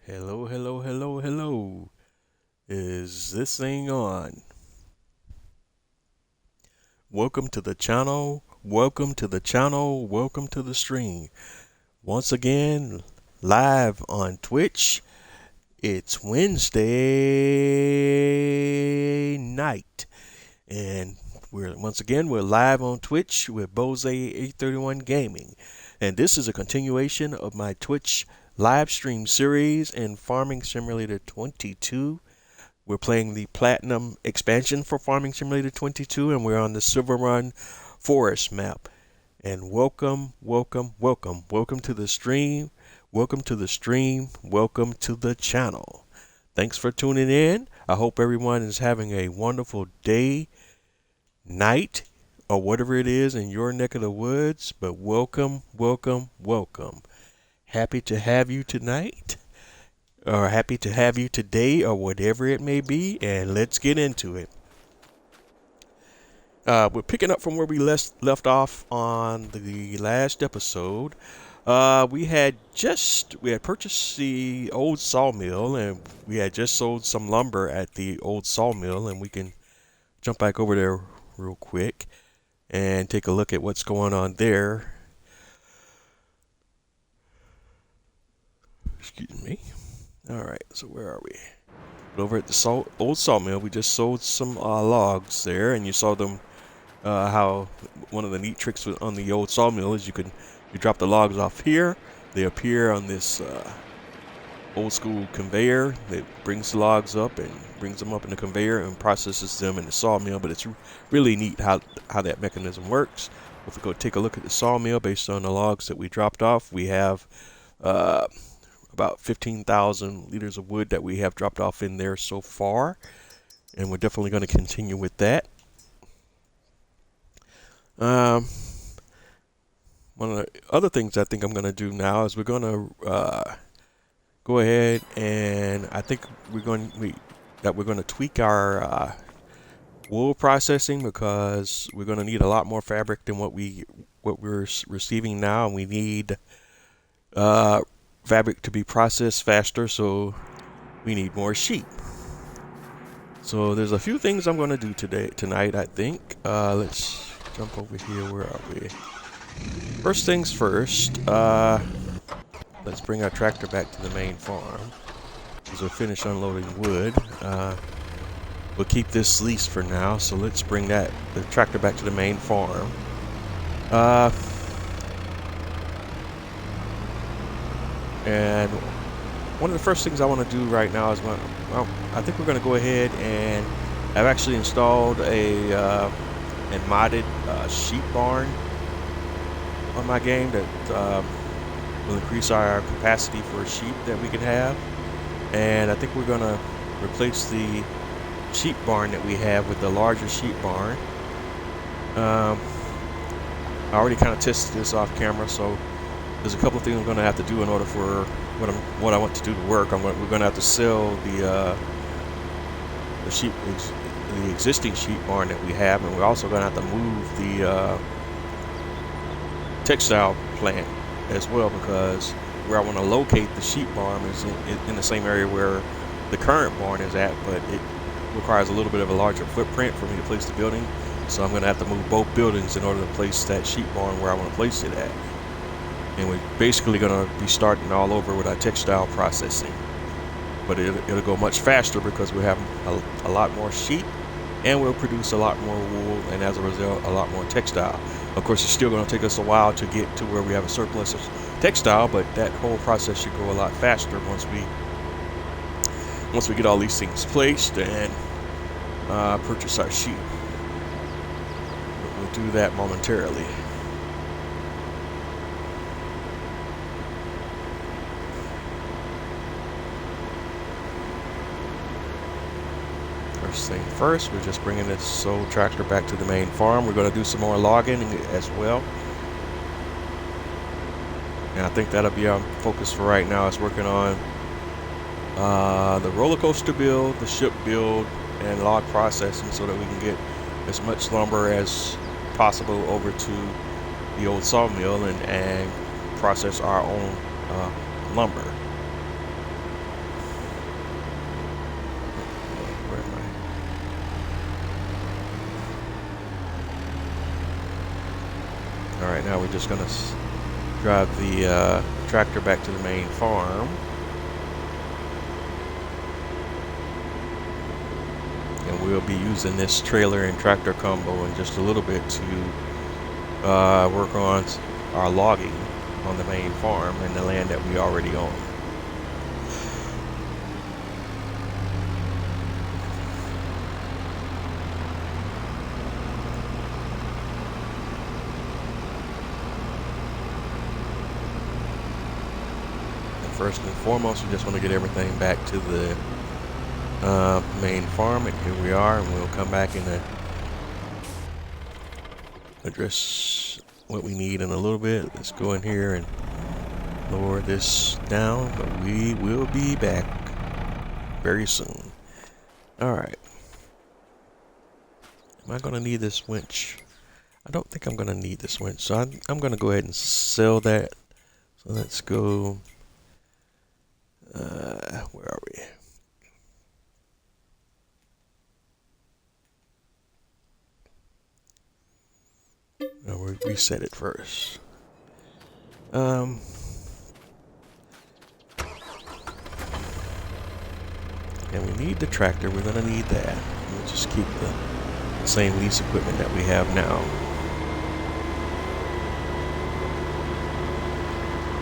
Hello, hello, hello, hello. Is this thing on? Welcome to the channel. Welcome to the channel. Welcome to the stream. Once again, live on Twitch. It's Wednesday night. And we're live on Twitch with Bose 831 Gaming. And this is a continuation of my Twitch live stream series in Farming Simulator 22. We're playing the Platinum expansion for Farming Simulator 22, and we're on the SILVERRUN Forest map. And welcome to the stream. Welcome to the stream. Welcome to the channel. Thanks for tuning in. I hope everyone is having a wonderful day, night, or whatever it is in your neck of the woods. But welcome. Happy to have you tonight, or happy to have you today, or whatever it may be, and let's get into it. We're picking up from where we left off on the last episode. We had purchased the old sawmill, and we had just sold some lumber at the old sawmill, and we can jump back over there real quick and take a look at what's going on there. Excuse me. All right, so where are we? Over at the old sawmill, we just sold some logs there, and you saw them. How one of the neat tricks on the old sawmill is you drop the logs off here. They appear on this old school conveyor that brings the logs up and brings them up in the conveyor and processes them in the sawmill. But it's really neat how that mechanism works. If we go take a look at the sawmill based on the logs that we dropped off, we have about 15,000 liters of wood that we have dropped off in there so far, and we're definitely going to continue with that. One of the other things I think I'm going to do now is we're going to go ahead, and I think we're going to tweak our wool processing, because we're going to need a lot more fabric than what we're receiving now, and we need fabric to be processed faster, so we need more sheep. So there's a few things I'm going to do tonight, I think. Let's jump over here. Where are we? First things first, let's bring our tractor back to the main farm, because we're finished unloading wood. We'll keep this leased for now, so let's bring the tractor back to the main farm. And one of the first things I want to do right now is, I think we're going to go ahead, and I've actually installed and modded sheep barn on my game that will increase our capacity for sheep that we can have. And I think we're going to replace the sheep barn that we have with the larger sheep barn. I already kind of tested this off camera, so there's a couple of things I'm going to have to do in order for what I want to do to work. We're going to have to sell the existing sheep barn that we have, and we're also going to have to move the textile plant as well, because where I want to locate the sheep barn is in the same area where the current barn is at, but it requires a little bit of a larger footprint for me to place the building. So I'm going to have to move both buildings in order to place that sheep barn where I want to place it at. And we're basically going to be starting all over with our textile processing. But it'll go much faster because we have a lot more sheep, and we'll produce a lot more wool, and as a result, a lot more textile. Of course, it's still going to take us a while to get to where we have a surplus of textile, but that whole process should go a lot faster once we get all these things placed and purchase our sheep. But we'll do that momentarily. First thing first, we're just bringing this old tractor back to the main farm. We're going to do some more logging as well. And I think that'll be our focus for right now, is working on the roller coaster build, the ship build, and log processing, so that we can get as much lumber as possible over to the old sawmill and process our own lumber. now we're just gonna drive the tractor back to the main farm. And we'll be using this trailer and tractor combo in just a little bit to work on our logging on the main farm and the land that we already own. And first and foremost, we just want to get everything back to the main farm, and here we are, and we'll come back and address what we need in a little bit. Let's go in here and lower this down, but we will be back very soon. Alright. Am I going to need this winch? I don't think I'm going to need this winch, so I'm going to go ahead and sell that. So let's go, where are we? We'll reset it first. And we need the tractor. We're going to need that. We'll just keep the same lease equipment that we have now.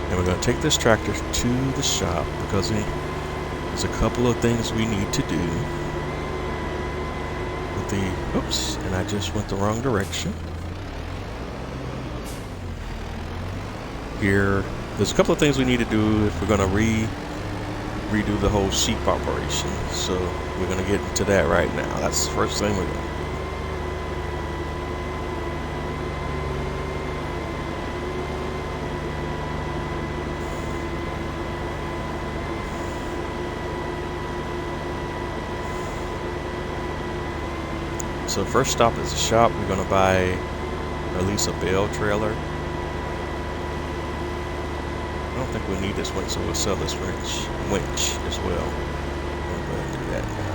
And we're going to take this tractor to the shop because there's a couple of things we need to do. With the, oops, and I just went the wrong direction. Here, there's a couple of things we need to do if we're going to redo the whole sheep operation. So we're going to get into that right now. That's the first thing we're going to do. So first stop is the shop. We're going to buy or lease a bale trailer. I don't think we need this winch, so we'll sell this winch as well. We'll go ahead and do that now.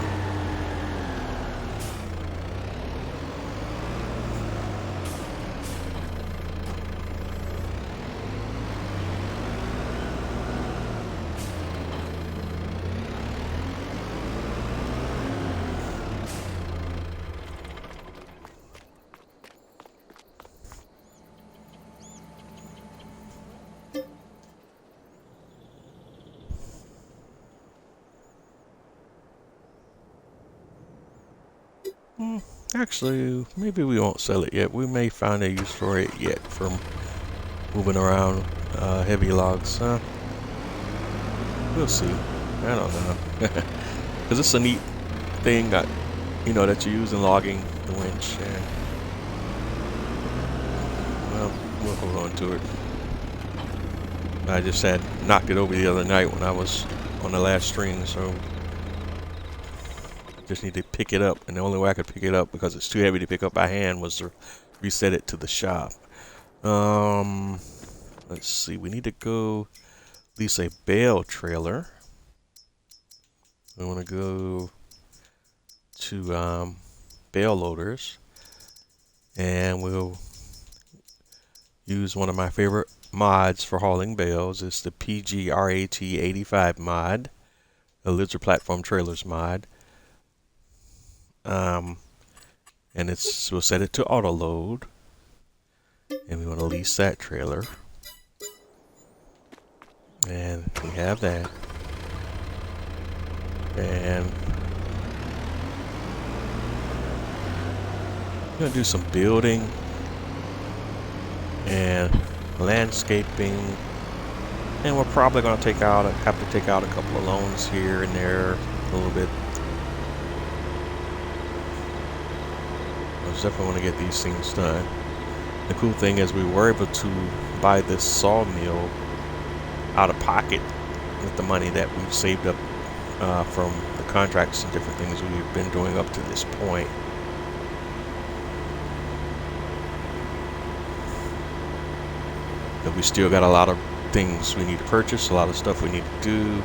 Actually, maybe we won't sell it yet. We may find a use for it yet from moving around heavy logs. We'll see. I don't know. Because it's a neat thing that, you know, that you use in logging the winch. And, well, we'll hold on to it. I just had knocked it over the other night when I was on the last string, so just need to pick it up, and the only way I could pick it up because it's too heavy to pick up by hand was to reset it to the shop. Let's see, we need to go lease a bale trailer. We want to go to bale loaders, and we'll use one of my favorite mods for hauling bales. It's the PGRAT 85 mod, the Lizard Platform Trailers mod. And we'll set it to auto load, and we want to lease that trailer, and we have that. And I'm gonna do some building and landscaping, and we're probably gonna have to take out a couple of loans here and there a little bit. Definitely want to get these things done. The cool thing is we were able to buy this sawmill out of pocket with the money that we've saved up from the contracts and different things we've been doing up to this point. But we still got a lot of things we need to purchase, a lot of stuff we need to do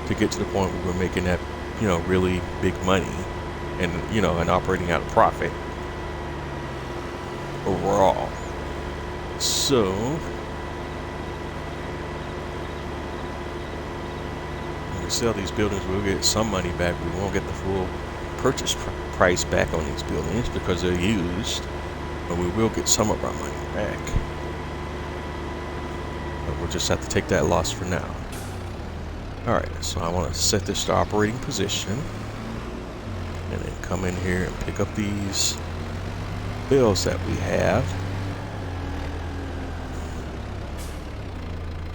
to get to the point where we're making that, you know, really big money and, you know, and operating at a profit overall. So when we sell these buildings, we'll get some money back. We won't get the full purchase price back on these buildings because they're used, but we will get some of our money back. But we'll just have to take that loss for now. Alright, so I want to set this to operating position and then come in here and pick up these bills that we have,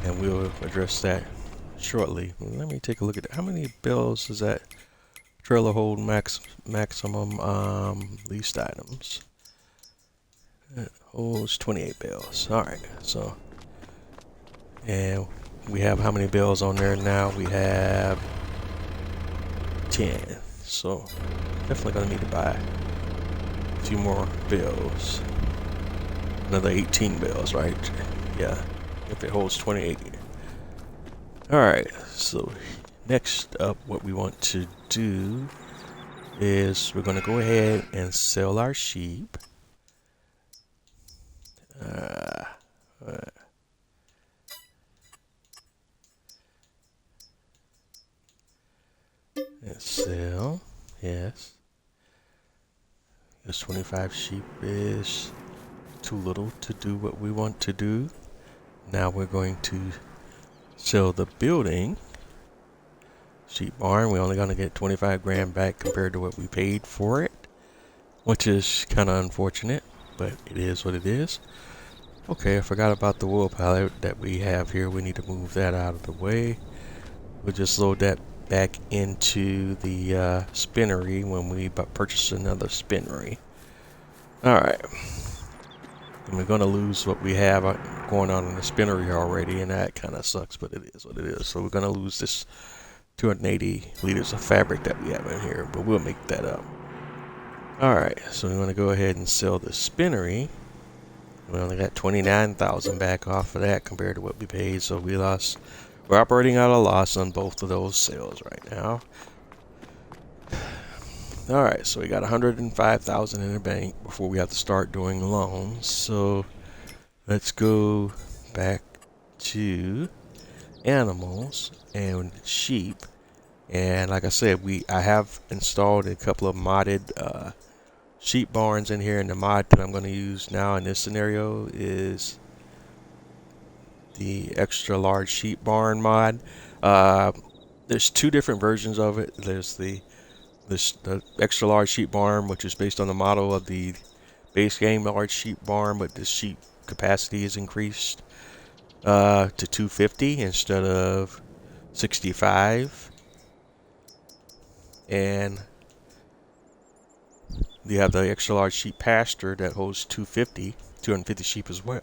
and we'll address that shortly. Let me take a look at how many bills does that trailer hold maximum leased items. It holds 28 bills. Alright, so, and we have how many bills on there now? We have 10. So definitely gonna need to buy a few more bills. Another 18 bills, right? Yeah, if it holds 28. Alright, so next up, what we want to do is we're gonna go ahead and sell our sheep. And sell, yes. This 25 sheep is too little to do what we want to do. Now we're going to sell the building. Sheep barn, we're only going to get 25 grand back compared to what we paid for it, which is kind of unfortunate, but it is what it is. Okay, I forgot about the wool pallet that we have here. We need to move that out of the way. We'll just load that back into the spinnery when we purchase another spinnery. Alright, and we're going to lose what we have going on in the spinnery already, and that kind of sucks, but it is what it is. So we're going to lose this 280 liters of fabric that we have in here, but we'll make that up. Alright, so we want to go ahead and sell the spinnery. We only got 29,000 back off of that compared to what we paid, so we're operating at a loss on both of those sales right now. Alright, so we got 105,000 in the bank before we have to start doing loans. So let's go back to animals and sheep. And like I said, I have installed a couple of modded sheep barns in here, and the mod that I'm going to use now in this scenario is the extra large sheep barn mod. There's two different versions of it. There's the extra large sheep barn, which is based on the model of the base game large sheep barn, but the sheep capacity is increased to 250 instead of 65. And you have the extra large sheep pasture that holds 250 sheep as well.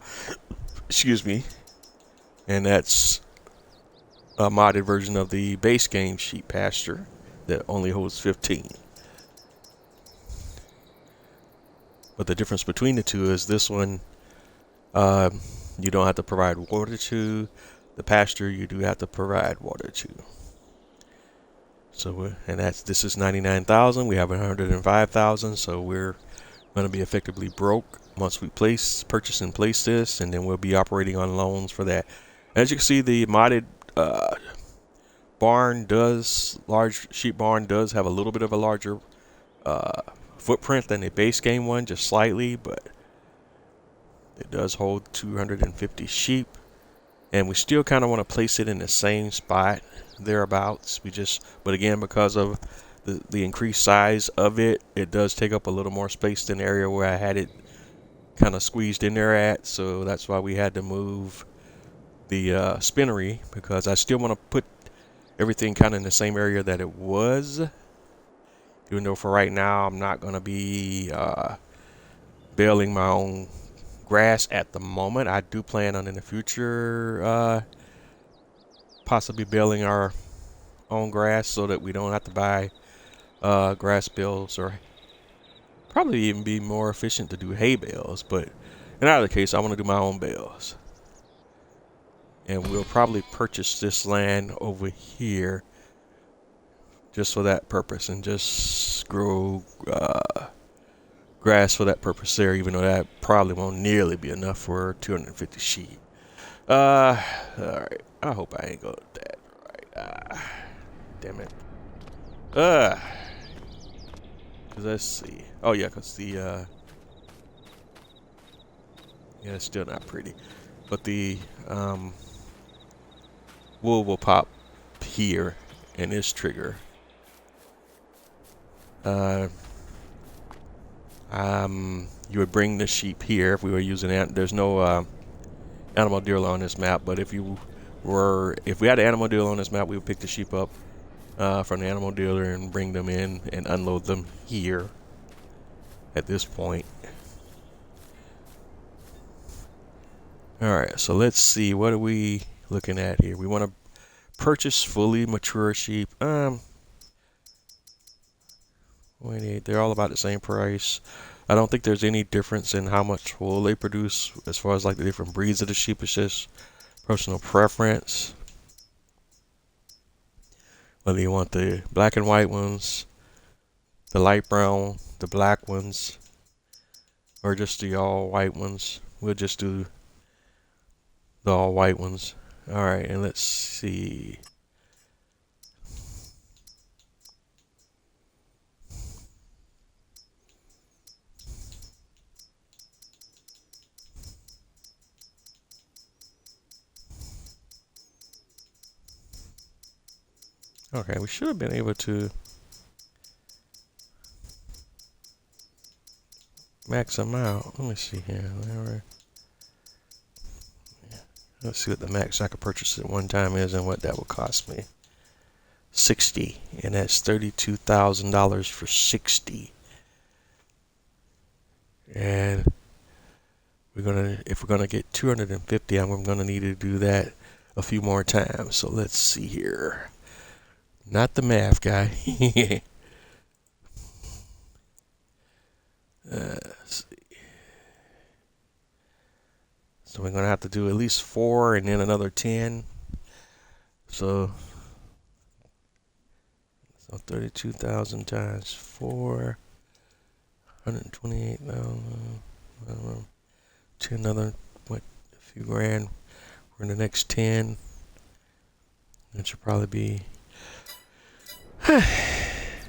Excuse me. And that's a modded version of the base game sheep pasture that only holds 15. But the difference between the two is this one, you don't have to provide water to. The pasture you do have to provide water to. So this is 99,000. We have 105,000. So we're going to be effectively broke once we purchase and place this, and then we'll be operating on loans for that. As you can see, the modded large sheep barn does have a little bit of a larger footprint than the base game one, just slightly, but it does hold 250 sheep, and we still kind of want to place it in the same spot thereabouts. But again, because of the increased size of it, it does take up a little more space than the area where I had it kind of squeezed in there at. So that's why we had to move the spinnery, because I still want to put everything kind of in the same area that it was, even though for right now I'm not going to be baling my own grass at the moment. I do plan on in the future possibly baling our own grass so that we don't have to buy grass bales, or probably even be more efficient to do hay bales. But in either case, I want to do my own bales. And we'll probably purchase this land over here just for that purpose, and just grow grass for that purpose there, even though that probably won't nearly be enough for 250 sheep. All right. I hope I ain't got that right. Damn it. 'Cause let's see. Oh yeah, 'cause the yeah, it's still not pretty, but the wool will pop here in this trigger. You would bring the sheep here if we were using it. There's no animal dealer on this map, but if we had an animal dealer on this map, we would pick the sheep up from the animal dealer and bring them in and unload them here at this point. Alright, so let's see, what are we looking at here? We want to purchase fully mature sheep. They're all about the same price. I don't think there's any difference in how much wool they produce as far as like the different breeds of the sheep. It's just personal preference. Whether you want the black and white ones, the light brown, the black ones, or just the all white ones. We'll just do the all white ones. Alright, and let's see. Okay, we should have been able to max them out. Let me see here. Let's see what the max I could purchase at one time is and what that will cost me. 60, and that's $32,000 for 60. And if we're gonna get 250, I'm gonna need to do that a few more times. So let's see here. Not the math guy. Let's see. So we're gonna have to do at least 4 and then another 10. So 32,000 times 4, 128,000. To another a few grand for the next 10. That should probably be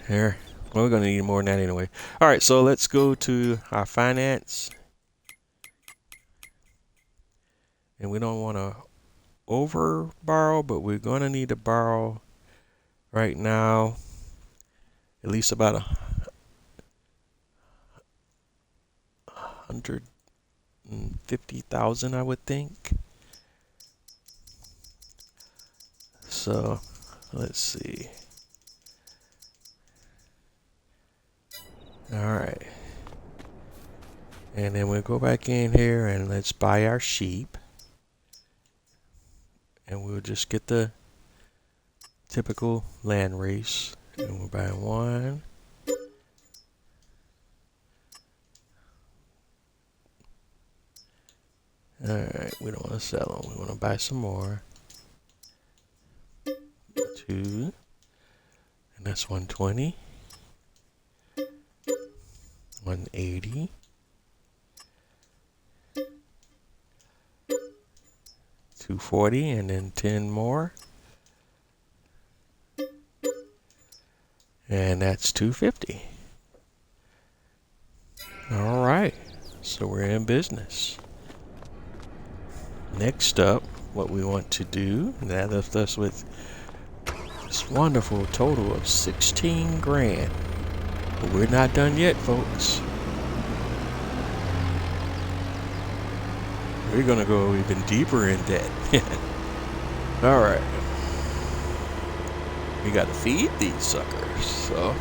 there. Well, we're gonna need more than that anyway. All right, so let's go to our finance, and we don't want to over borrow, but we're gonna need to borrow right now at least about 150,000, I would think. So let's see. All right, and then we'll go back in here and let's buy our sheep, and we'll just get the typical land race, and we'll buy 1. All right, we don't want to sell them. We want to buy some more. 2, and that's 120. 180. 240, and then 10 more. And that's 250. All right, so we're in business. Next up, what we want to do, that left us with this wonderful total of 16 grand. But we're not done yet, folks. We're gonna go even deeper in debt. All right. We gotta feed these suckers. So,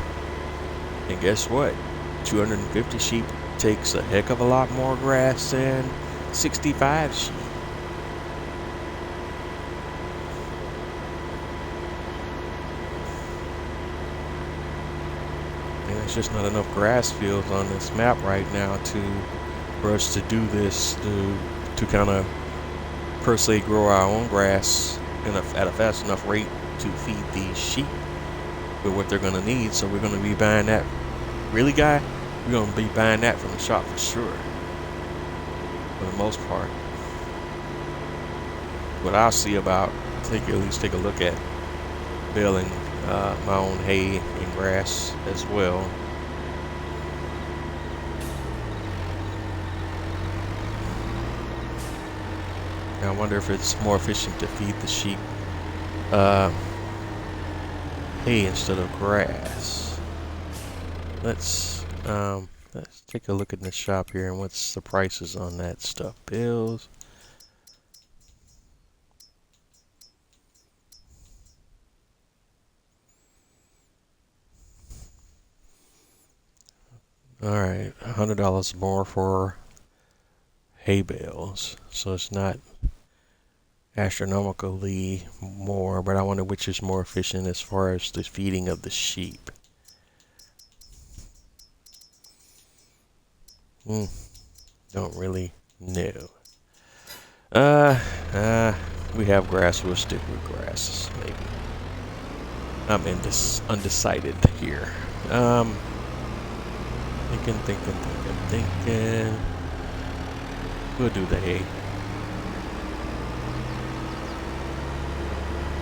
and guess what? 250 sheep takes a heck of a lot more grass than 65 sheep. There's just not enough grass fields on this map right now for us to do this, to kind of per se grow our own grass at a fast enough rate to feed these sheep with what they're going to need. So we're going to be buying that. Really, guy? we're gonna be buying that from the shop for sure, for the most part. But I'll see about at least take a look at baling my own hay and grass as well. I wonder if it's more efficient to feed the sheep hay instead of grass. Let's take a look at the shop here and what's the prices on that stuff. Bills. All right, $100 more for hay bales, so it's not astronomically more, but I wonder which is more efficient as far as the feeding of the sheep. Don't really know. We have grass, we'll stick with grass, maybe. I'm undecided here. Thinking. We'll do the hay.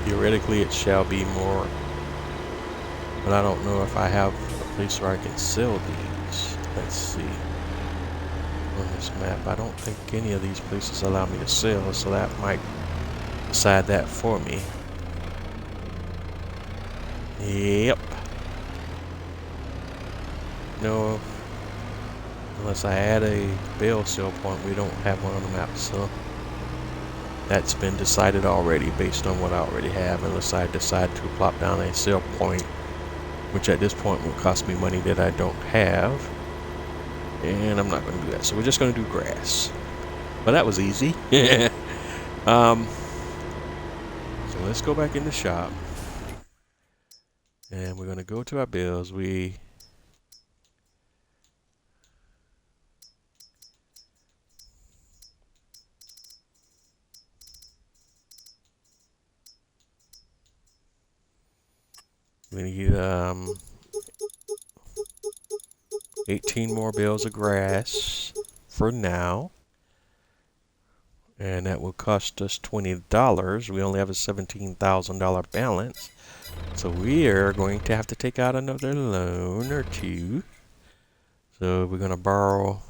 Theoretically, it shall be more, but I don't know if I have a place where I can sell these. Let's see. On this map, I don't think any of these places allow me to sell, so that might decide that for me. Yep. No. Unless I add a bale sell point, we don't have one on the map, so that's been decided already based on what I already have, unless I decide to plop down a sell point, which at this point will cost me money that I don't have, and I'm not going to do that. So we're just going to do grass. Well, that was easy. So let's go back in the shop, and we're going to go to our bills. We need 18 more bales of grass for now, and that will cost us $20. We only have a $17,000 balance, so we are going to have to take out another loan or two. So we're going to borrow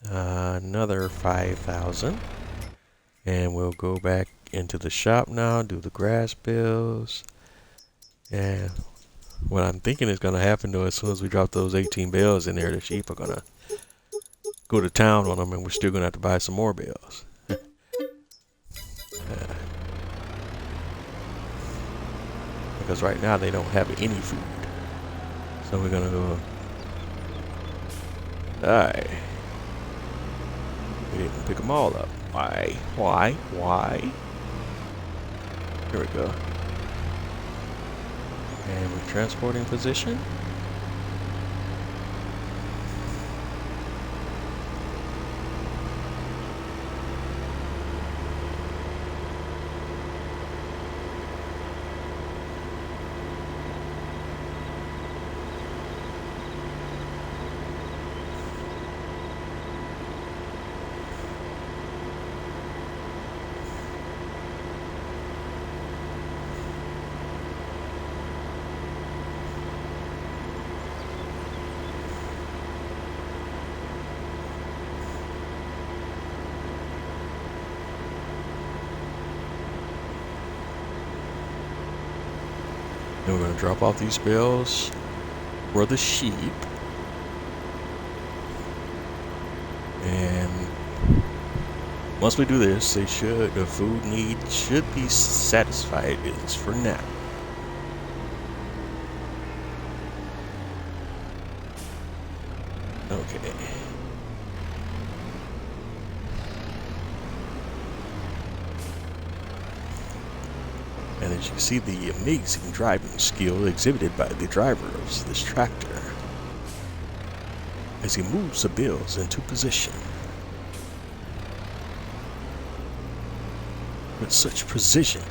another $5,000, and we'll go back into the shop now, do the grass bills. And what I'm thinking is going to happen though, as soon as we drop those 18 bales in there, the sheep are going to go to town on them, and we're still going to have to buy some more bales. Because right now they don't have any food. So we're going to go. Alright. We didn't pick them all up. Why? Here we go. And we're transporting position. And we're going to drop off these bales for the sheep. And once we do this, the food need should be satisfied, at least for now. Okay. And as you can see, the amazing driving skill exhibited by the driver of this tractor as he moves the bales into position with such precision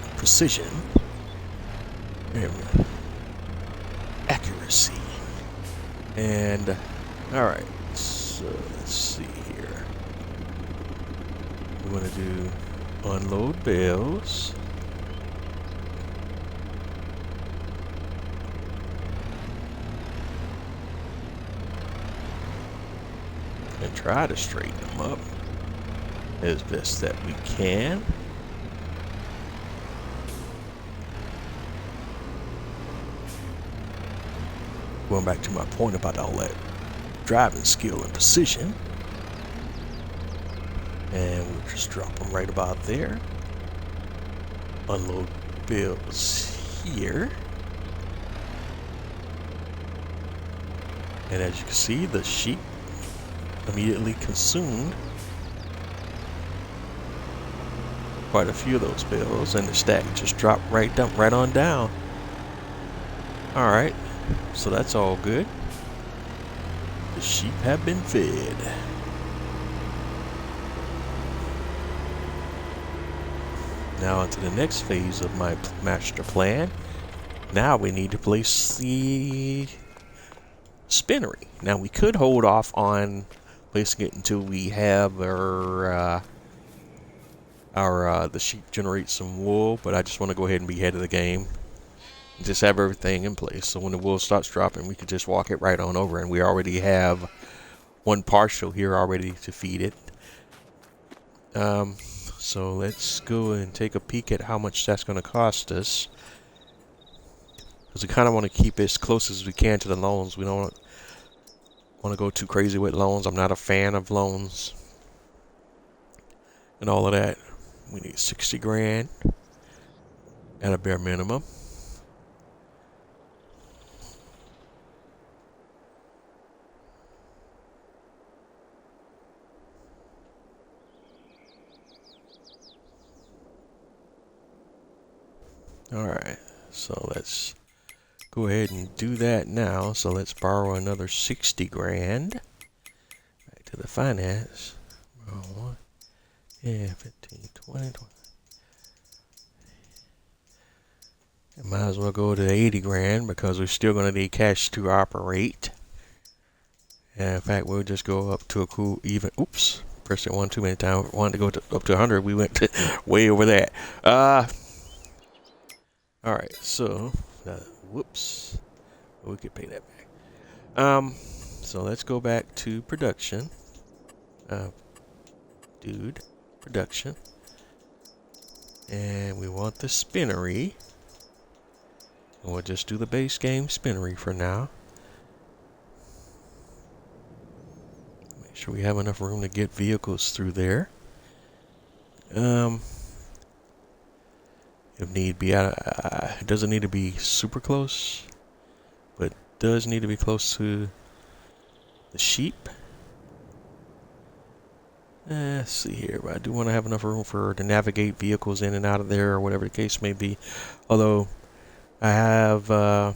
and accuracy. And all right, so let's see here. We want to do unload bales. And try to straighten them up as best that we can. Going back to my point about all that driving skill and precision. And we'll just drop them right about there. Unload bales here. And as you can see, the sheep immediately consumed quite a few of those bales, and the stack just dropped right on down. All right, so that's all good. The sheep have been fed. Now onto the next phase of my master plan. Now we need to place the spinnery. Now we could hold off on placing it until we have our the sheep generate some wool, but I just want to go ahead and be ahead of the game and just have everything in place, so when the wool starts dropping we could just walk it right on over, and we already have one partial here already to feed it. So let's go and take a peek at how much that's going to cost us, because we kind of want to keep it as close as we can to the loans. We don't want to go too crazy with loans. I'm not a fan of loans and all of that. We need 60 grand at a bare minimum. All right, so let's go ahead and do that now. So let's borrow another 60 grand. Back to the finance. Borrow one. Yeah, 15, 20. Might as well go to 80 grand because we're still going to need cash to operate. And in fact, we'll just go up to a cool even. Oops, pressed it one too many times. Wanted to go up to 100. We went to way over that. All right, so whoops, we could pay that back. So let's go back to production. Production, and we want the spinnery. And we'll just do the base game spinnery for now. Make sure we have enough room to get vehicles through there. If need be, it doesn't need to be super close, but does need to be close to the sheep. Let's see here. I do want to have enough room to navigate vehicles in and out of there, or whatever the case may be. Although I have the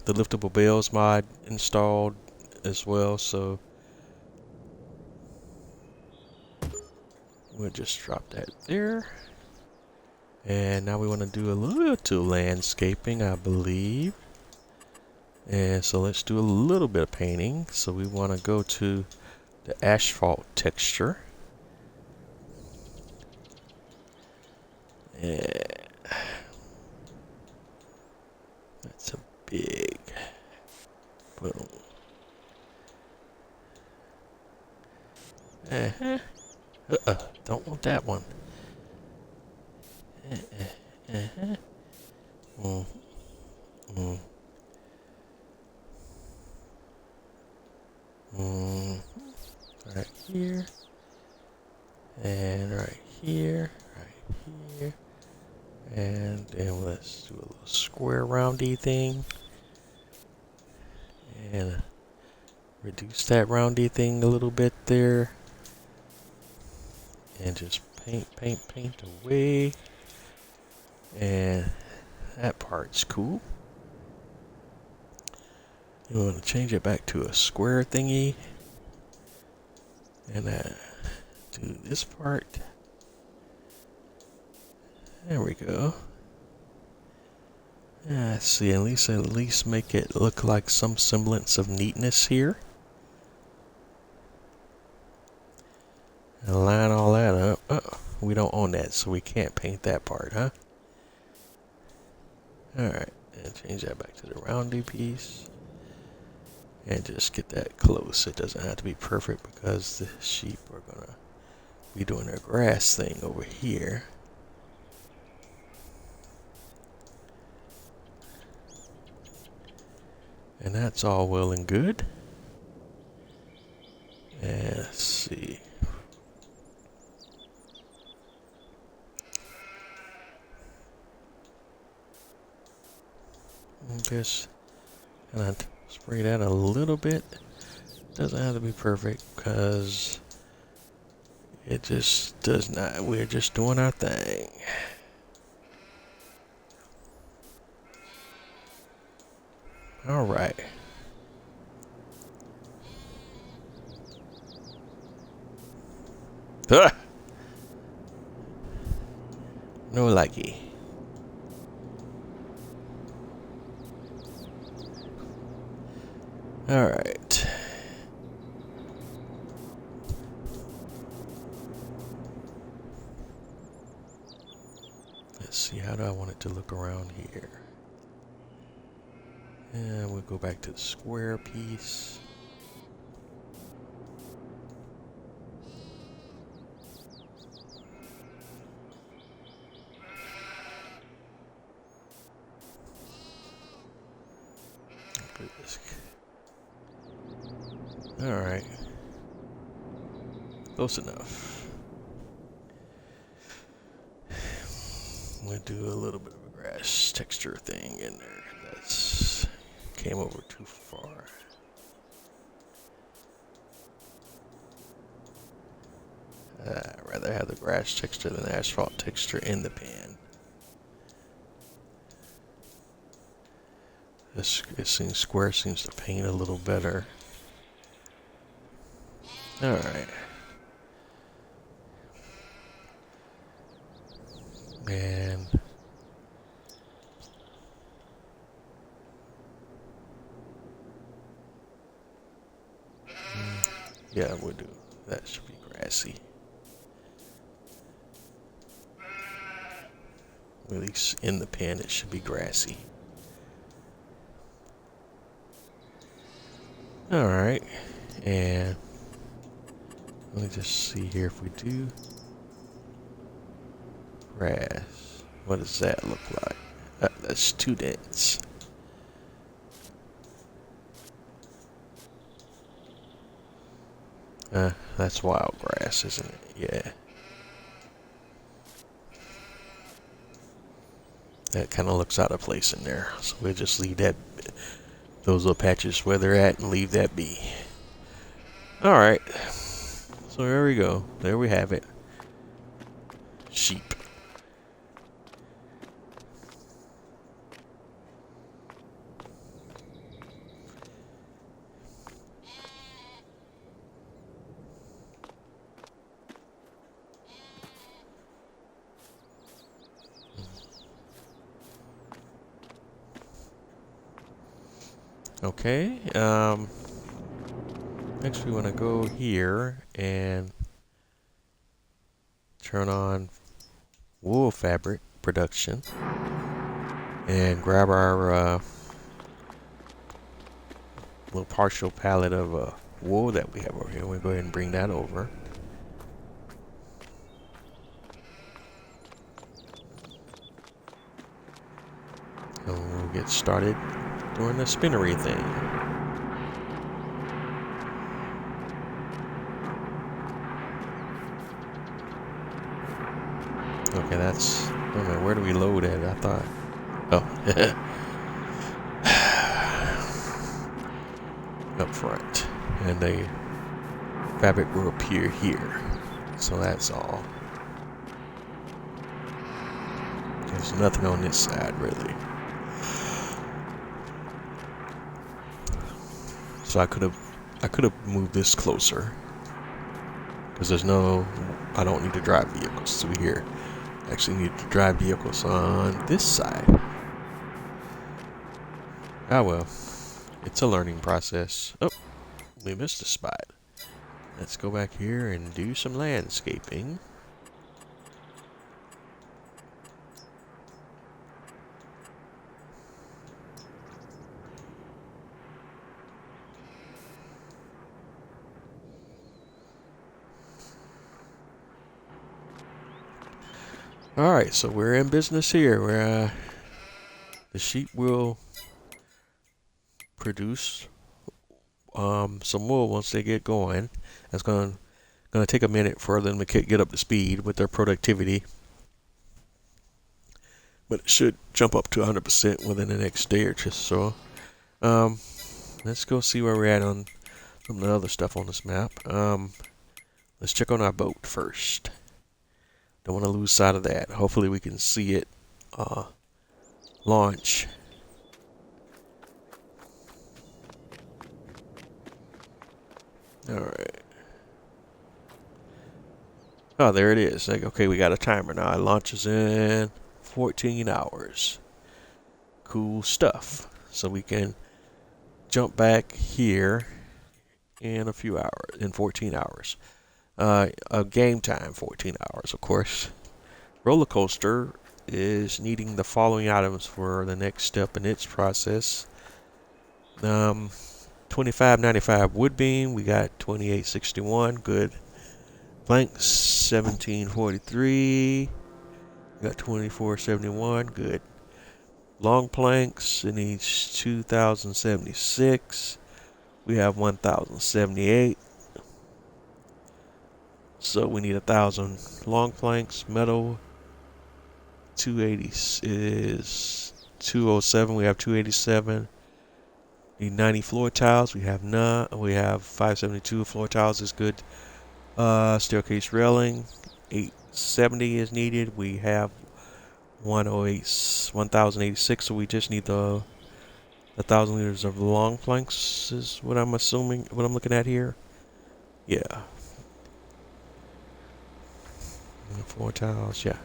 liftable bales mod installed as well, so we'll just drop that there. And now we want to do a little landscaping, I believe. And so let's do a little bit of painting. So we want to go to the asphalt texture. Yeah, that's a big boom. Don't want that one. Right here, and right here, right here. And then let's do a little square roundy thing. And reduce that roundy thing a little bit there. And just paint away. And that part's cool. You want to change it back to a square thingy. And do this part. There we go. Let's see, at least make it look like some semblance of neatness here. And line all that up. Oh, we don't own that, so we can't paint that part, huh? Alright, and change that back to the roundy piece. And just get that close. It doesn't have to be perfect because the sheep are gonna be doing their grass thing over here. And that's all well and good. And let's see. I guess, and I spray that a little bit. Doesn't have to be perfect because it just does not. We're just doing our thing. All right. Ah! No likey. All right. Let's see, how do I want it to look around here? And we'll go back to the square piece. All right. Close enough. We'll do a little bit of a grass texture thing in there. That's came over too far. I'd rather have the grass texture than the asphalt texture in the pan. This square seems to paint a little better. All right. And yeah, we'll do. That should be grassy. At least in the pan, it should be grassy. All right, and let me just see here if we do grass. What does that look like? That's too dense. That's wild grass, isn't it? Yeah. That kind of looks out of place in there. So we'll just leave that, those little patches where they're at, and leave that be. Alright. So there we go. There we have it. Sheep. Okay, next we want to go here and turn on wool fabric production and grab our little partial pallet of wool that we have over here. We'll go ahead and bring that over. And we'll get started doing the spinnery thing. Okay, that's, wait a minute, where do we load at? I thought, oh, up front. And the fabric will appear here. So that's all. There's nothing on this side, really. So I could have moved this closer, because there's no, I don't need to drive vehicles through here. I actually need to drive vehicles on this side. Ah well, it's a learning process. Oh, we missed a spot. Let's go back here and do some landscaping. Alright, so we're in business here where the sheep will produce some wool once they get going. That's gonna take a minute for them to get up to speed with their productivity, but it should jump up to 100% within the next day or so. Let's go see where we're at on some of the other stuff on this map. Let's check on our boat first. Don't want to lose sight of that. Hopefully we can see it launch. Alright. Oh, there it is. Like, okay, we got a timer now. It launches in 14 hours. Cool stuff. So we can jump back here in a few hours, in 14 hours. A game time, 14 hours, of course. Roller coaster is needing the following items for the next step in its process. $25.95 wood beam. We got $28.61. Good. Planks, $17.43. We got $24.71. Good. Long planks, it needs 2,076. We have 1,078. So we need 1,000 long planks. Metal, 280 is 207. We have 287. Need 90 floor tiles. We have none. We have 572 floor tiles is good. Staircase railing, 870 is needed. We have 1,086. So we just need the 1,000 liters of long planks is what I'm assuming. What I'm looking at here. Yeah. Floor tiles. Yeah.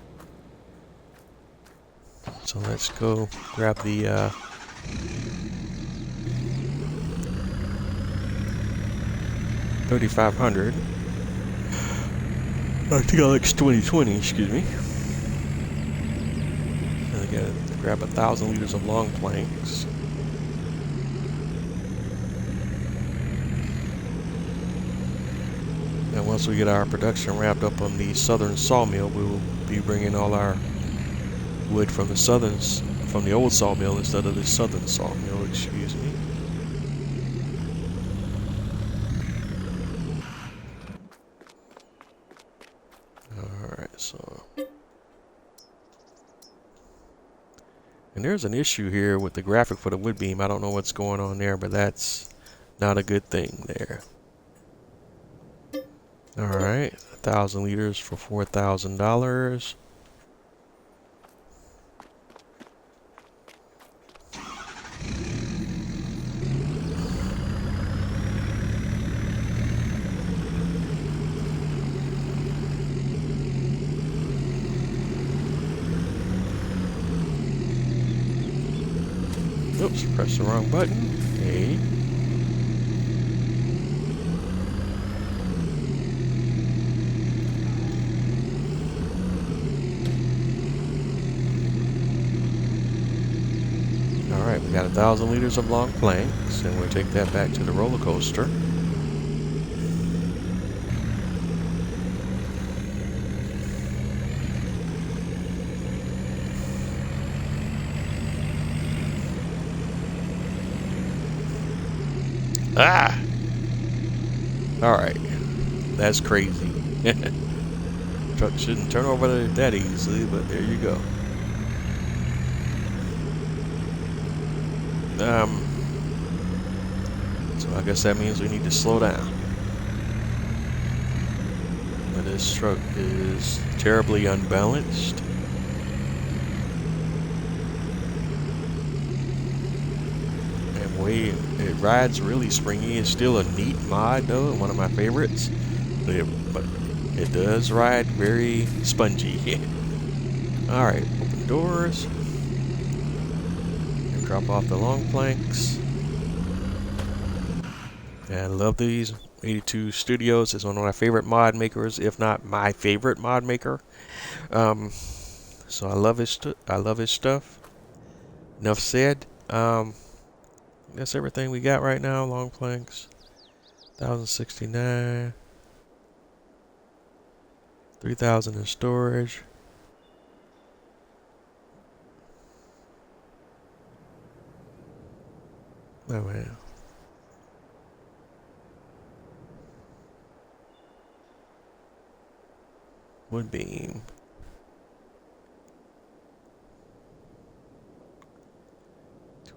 So let's go grab the 3,500. Arctic 2020, excuse me. And I gotta grab 1,000 liters of long planks. And once we get our production wrapped up on the southern sawmill, we will be bringing all our wood from the old sawmill instead of the southern sawmill, excuse me. Alright, so. And there's an issue here with the graphic for the wood beam. I don't know what's going on there, but that's not a good thing there. Alright, 1,000 liters for $4,000. Oops, pressed the wrong button. Okay. Alright, we got 1,000 liters of long planks, and we'll take that back to the roller coaster. Ah! Alright. That's crazy. Truck shouldn't turn over that easily, but there you go. So I guess that means we need to slow down. But this truck is terribly unbalanced. It rides really springy. It's still a neat mod though, one of my favorites. But it does ride very spongy. Alright, open doors. drop off the long planks. And I love these. 82 Studios is one of my favorite mod makers, if not my favorite mod maker. So I love his stuff. Enough said. That's everything we got right now. Long planks, 1069, 3000 in storage. Oh man. Wood beam.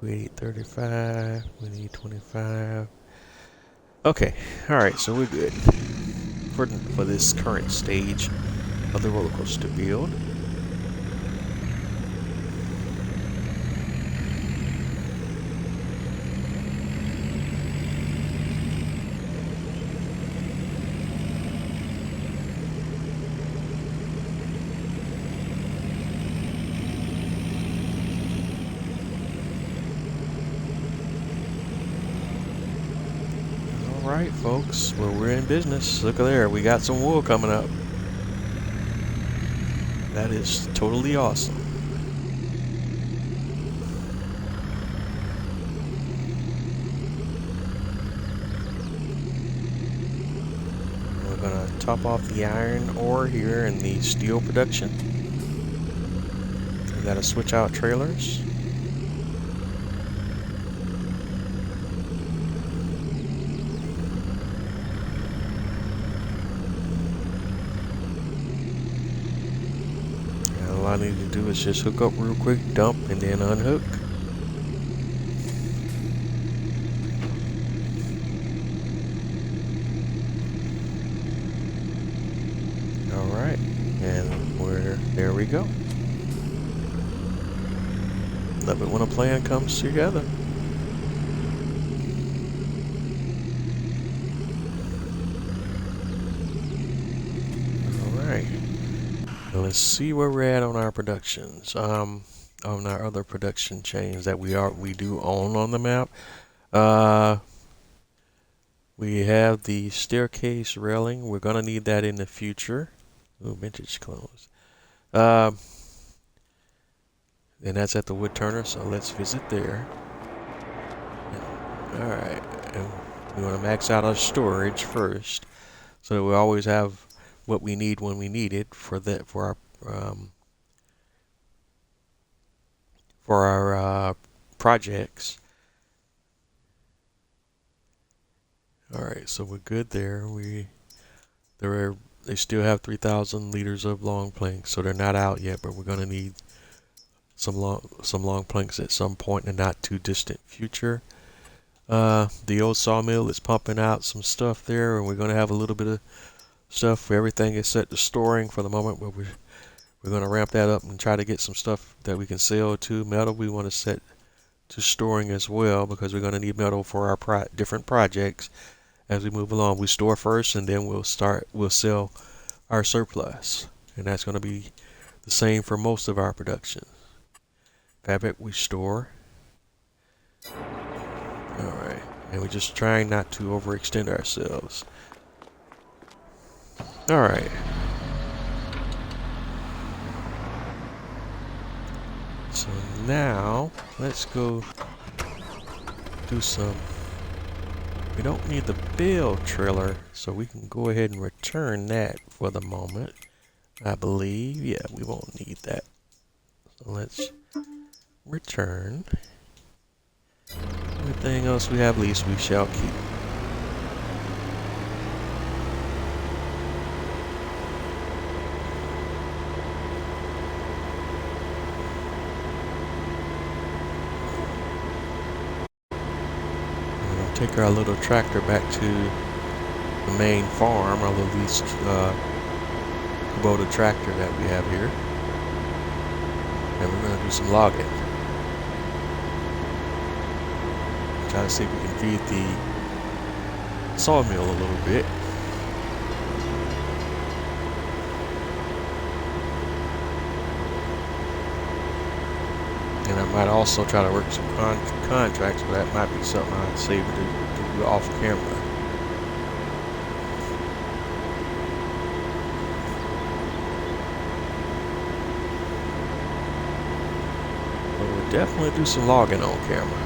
280.35. We need 25. Okay. All right. So we're good for this current stage of the roller coaster build. Alright folks, well, we're in business. Look at there, we got some wool coming up. That is totally awesome. We're gonna top off the iron ore here in the steel production. We gotta switch out trailers. All I need to do is just hook up real quick, dump, and then unhook. Alright, and there we go. Love it when a plan comes together. Alright. Let's see where we're at on our productions. On our other production chains that we do own on the map. We have the staircase railing. We're gonna need that in the future. Ooh, vintage clothes. And that's at the wood turner, so let's visit there. Alright, and we want to max out our storage first, so that we always have what we need when we need it for our projects. Alright, so we're good there. They still have 3,000 liters of long planks, so they're not out yet, but we're gonna need some long planks at some point in the not too distant future. The old sawmill is pumping out some stuff there, and we're gonna have a little bit of stuff for everything is set to storing for the moment, but we're gonna ramp that up and try to get some stuff that we can sell to. Metal we want to set to storing as well, because we're gonna need metal for our different projects as we move along. We store first, and then we'll sell our surplus, and that's gonna be the same for most of our production. Fabric we store. Alright, and we're just trying not to overextend ourselves. Alright. So now, let's go do some... We don't need the bale trailer, so we can go ahead and return that for the moment. I believe, yeah, we won't need that. So let's return. Everything else we have leased, we shall keep. Take our little tractor back to the main farm, our little leased Kubota tractor that we have here, and we're going to do some logging. Try to see if we can feed the sawmill a little bit. And Might also try to work some contracts, but that might be something I save to do off camera. But we'll definitely do some logging on camera.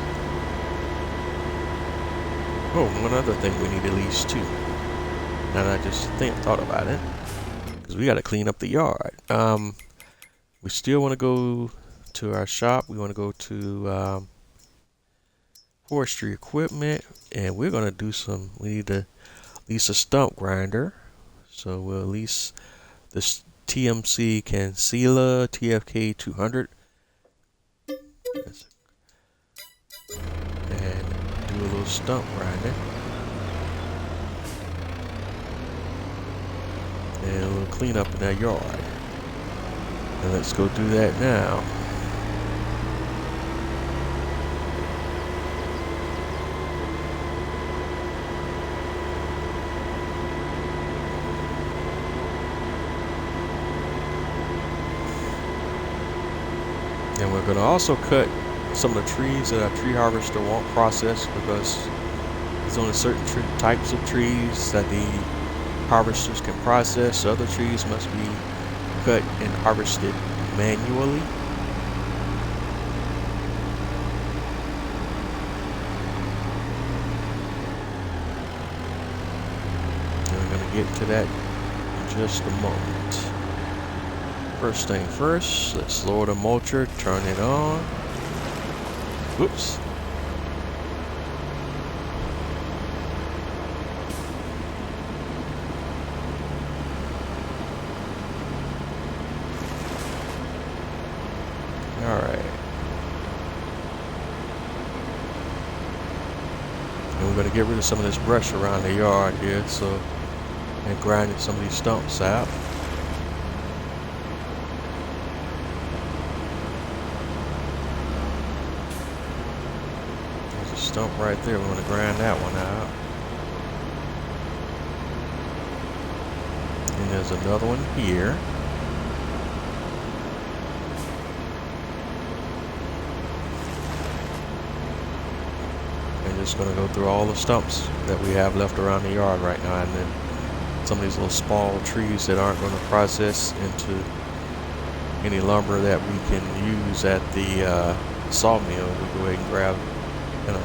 Oh, one other thing we need at least too. Now that I just thought about it, because we got to clean up the yard. We still want to go to our shop. We want to go to forestry equipment, and we're going to do some. We need to lease a stump grinder, so we'll lease this TMC Cancela TFK 200 and do a little stump grinding. And a little cleanup in that yard. And let's go do that now. And we're going to also cut some of the trees that our tree harvester won't process, because there's only certain types of trees that the harvesters can process. Other trees must be cut and harvested manually. And we're going to get to that in just a moment. First thing first, let's lower the mulcher, turn it on. Whoops. Alright. And we're going to get rid of some of this brush around the yard here, and grinding some of these stumps out. There's a stump right there. We want to grind that one out. And there's another one here. Just going to go through all the stumps that we have left around the yard right now, and then some of these little small trees that aren't going to process into any lumber that we can use at the sawmill. We go ahead and grab and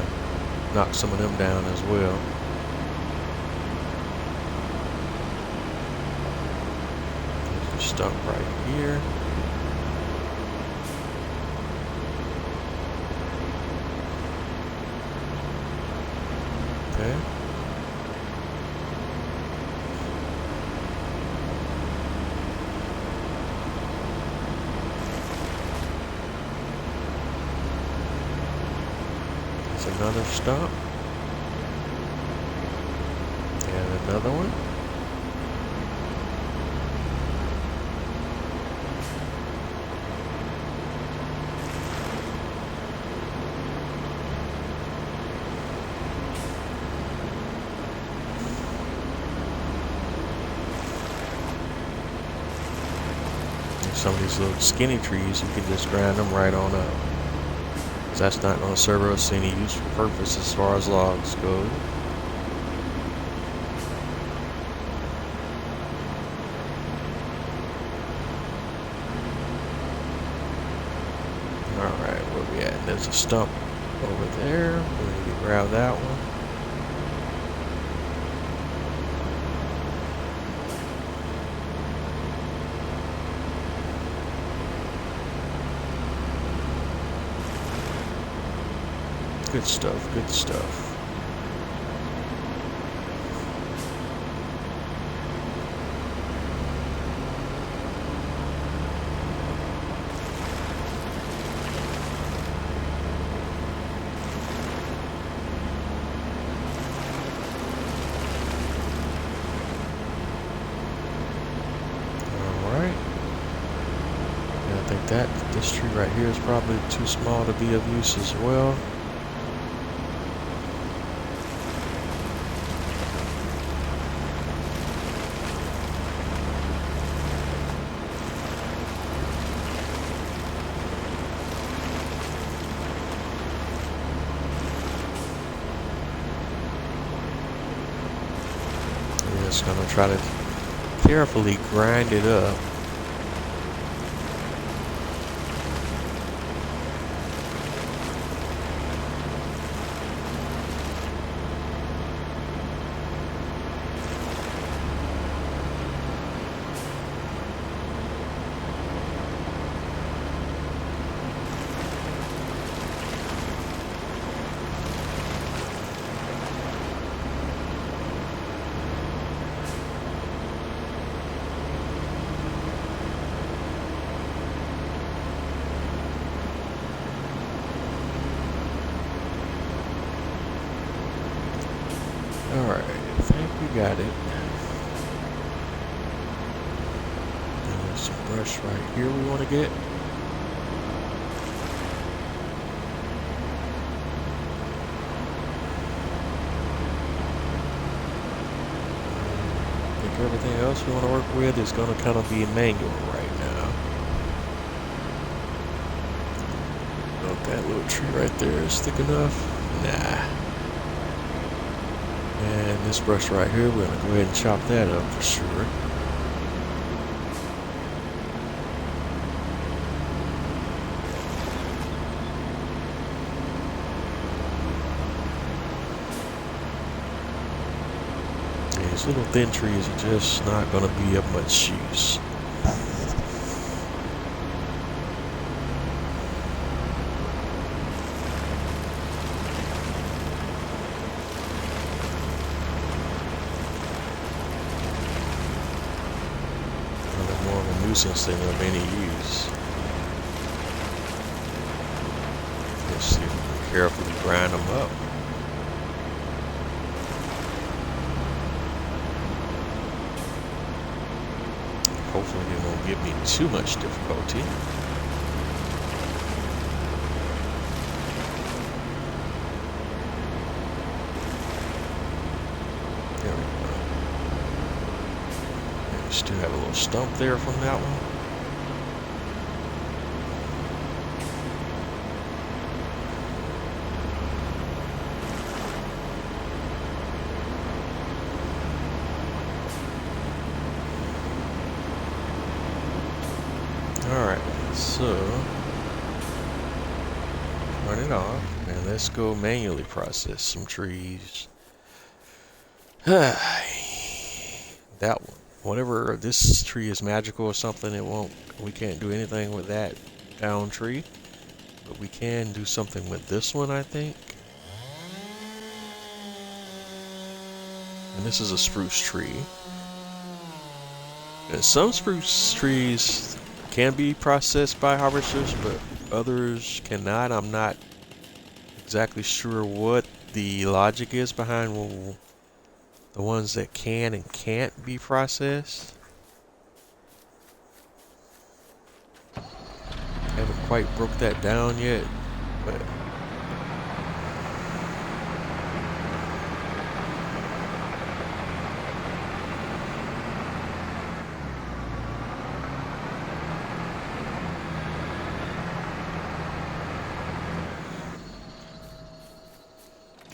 knock some of them down as well. There's a stump right here. Okay. There's another stump. And another one. Some of these little skinny trees, you can just grind them right on up. That's not going to serve us any useful purpose as far as logs go. Alright, where we at? There's a stump over there. We're going to grab that one. Good stuff, good stuff. Alright. And I think this tree right here is probably too small to be of use as well. just gonna try to carefully grind it up. Alright, I think we got it. And there's some brush right here we want to get. I think everything else we want to work with is going to kind of be manual right now. Oh, that little tree right there is thick enough? Nah. And this brush right here, we're going to go ahead and chop that up for sure. These little thin trees are just not going to be of much use. Since they're of any use. Let's see if we can carefully grind them up. Hopefully they won't give me too much difficulty. There we go. Still have a little stump there from that one. Alright, so turn it off and let's go manually process some trees. That one. Whatever, this tree is magical or something, we can't do anything with that down tree. But we can do something with this one, I think. And this is a spruce tree. And some spruce trees can be processed by harvesters, but others cannot. I'm not exactly sure what the logic is behind the ones that can and can't be processed. Haven't quite broke that down yet, but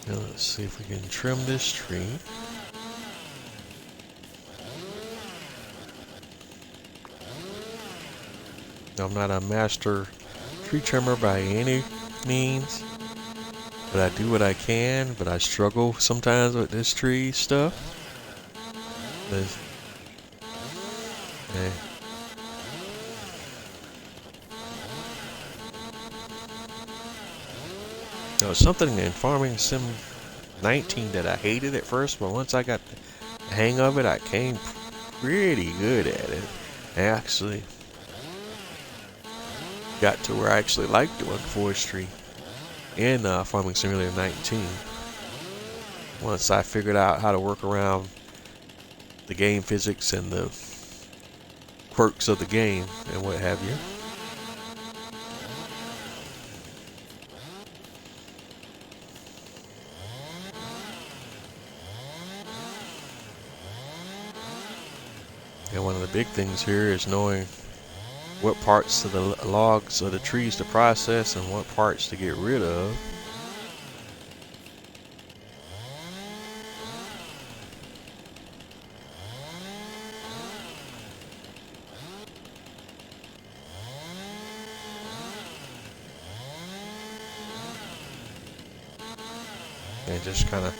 now let's see if we can trim this tree. I'm not a master tree trimmer by any means, but I do what I can, but I struggle sometimes with this tree stuff. There was something in Farming Sim 19 that I hated at first, but once I got the hang of it, I came pretty good at it. I actually got to where I actually liked doing forestry in Farming Simulator 19. Once I figured out how to work around the game physics and the quirks of the game and what have you. And one of the big things here is knowing what parts of the logs of the trees to process and what parts to get rid of. and just kind of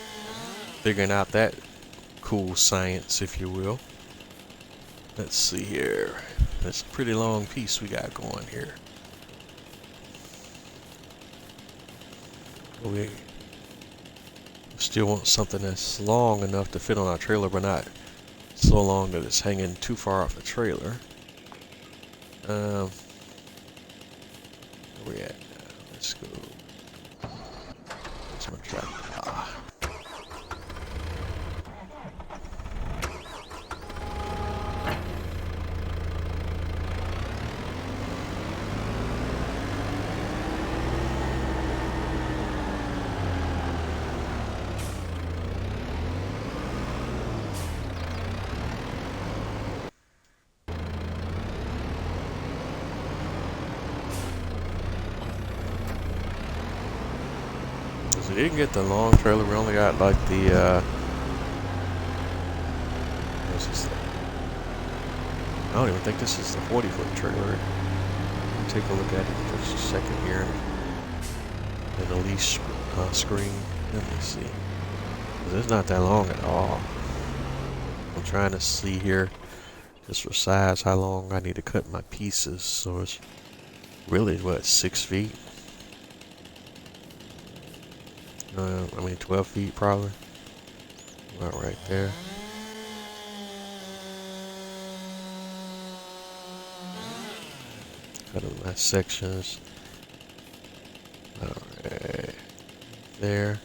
figuring out that cool science, if you will. Let's see here. That's a pretty long piece we got going here. We still want something that's long enough to fit on our trailer, but not so long that it's hanging too far off the trailer. Where we at now? Let's go. Let's go try. We didn't get the long trailer. We only got like the what's this thing? I don't even think this is the 40-foot trailer. Let me take a look at it for just a second here. And the leash screen. Let me see. It's not that long at all. I'm trying to see here, just for size, how long I need to cut my pieces. So it's really what, 6 feet? I mean 12 feet probably. About right there. Cut up my sections. Alright. There.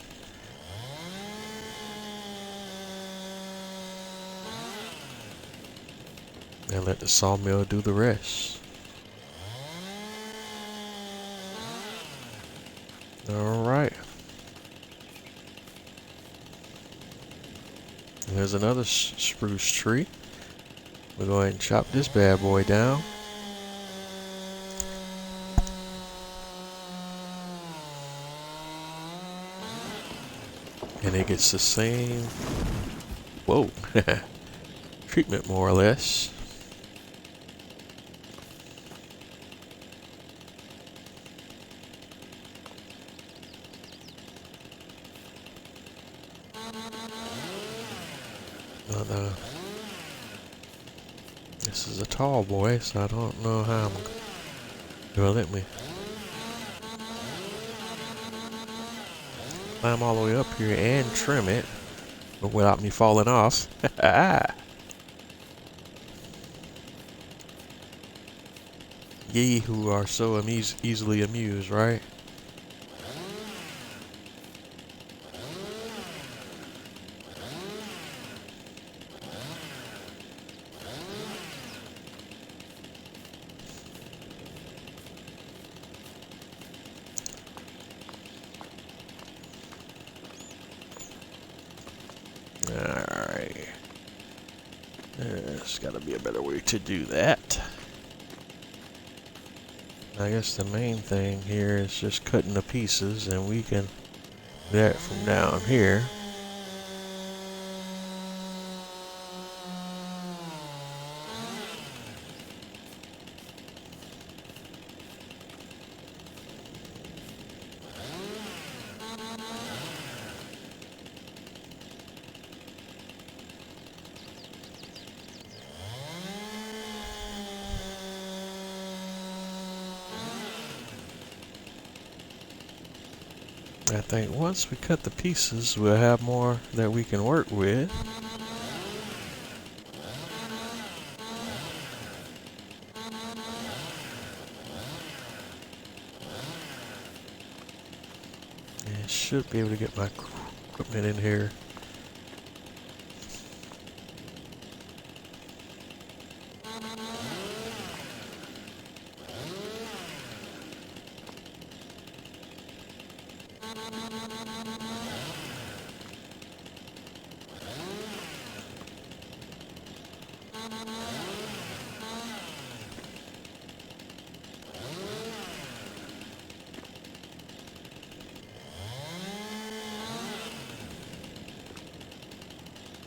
And let the sawmill do the rest. Alright. There's another spruce tree. We'll go ahead and chop this bad boy down. And it gets the same, whoa, treatment more or less. This is a tall boy, so I don't know how I'm gonna let me climb all the way up here and trim it, but without me falling off. Ye who are so easily amused, right? Alright. There's gotta be a better way to do that. I guess the main thing here is just cutting the pieces, and we can do that from down here. I think once we cut the pieces, we'll have more that we can work with. And should be able to get my equipment in here.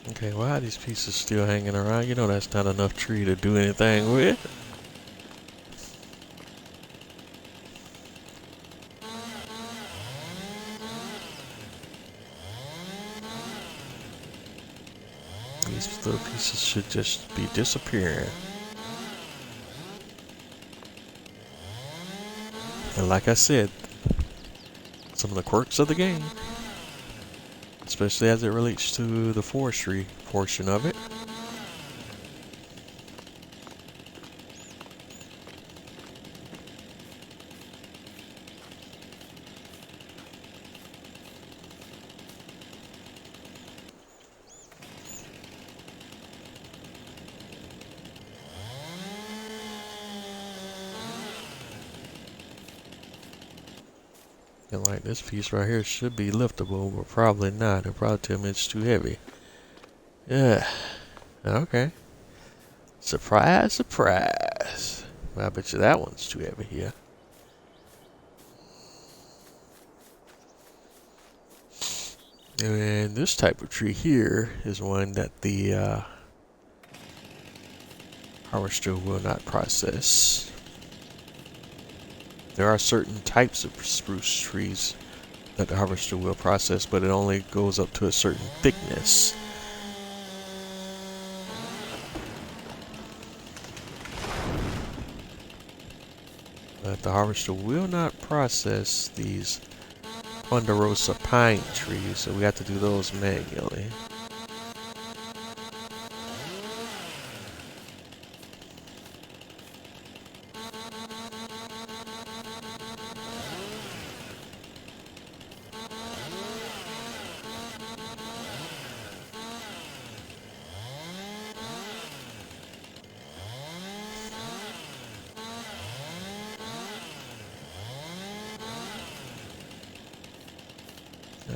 Okay, why are these pieces still hanging around? You know that's not enough tree to do anything with. These little pieces should just be disappearing. And like I said, some of the quirks of the game, especially as it relates to the forestry portion of it. And like this piece right here should be liftable, but probably not. It'll probably tell me it's too heavy. Yeah. Okay. Surprise, surprise. Well, I bet you that one's too heavy here. And this type of tree here is one that the harvester will not process. There are certain types of spruce trees that the harvester will process, but it only goes up to a certain thickness. But the harvester will not process these ponderosa pine trees, so we have to do those manually.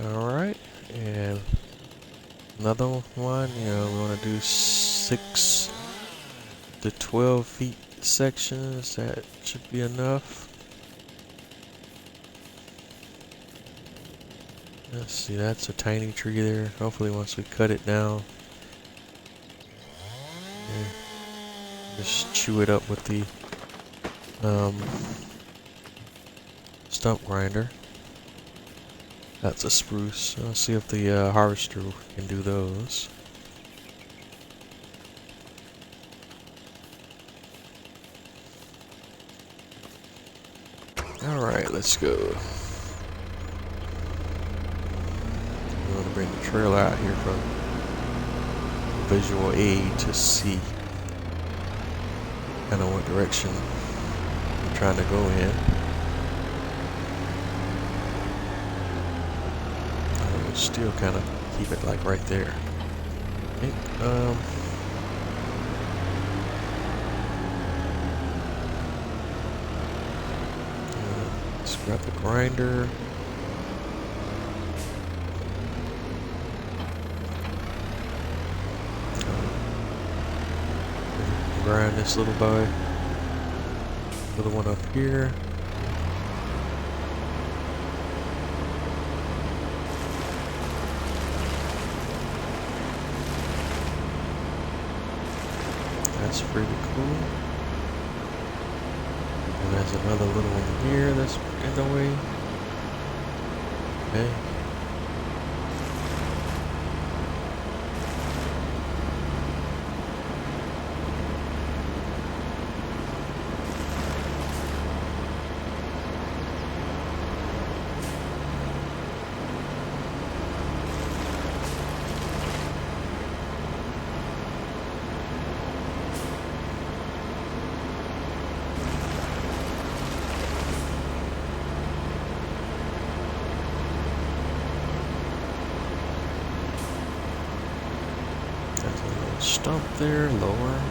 Alright, and another one, we want to do 6 to 12 feet sections. That should be enough. Let's see, that's a tiny tree there. Hopefully once we cut it down, just chew it up with the stump grinder. That's a spruce. Let's see if the harvester can do those. Alright, let's go. I'm going to bring the trailer out here for visual aid to see kind of what direction we're trying to go in. Still kind of keep it like right there. Okay, let's grab the grinder. Grind this little boy. Little one up here. That's pretty cool. And there's another little one here that's in the way. Okay. Stump there, lower.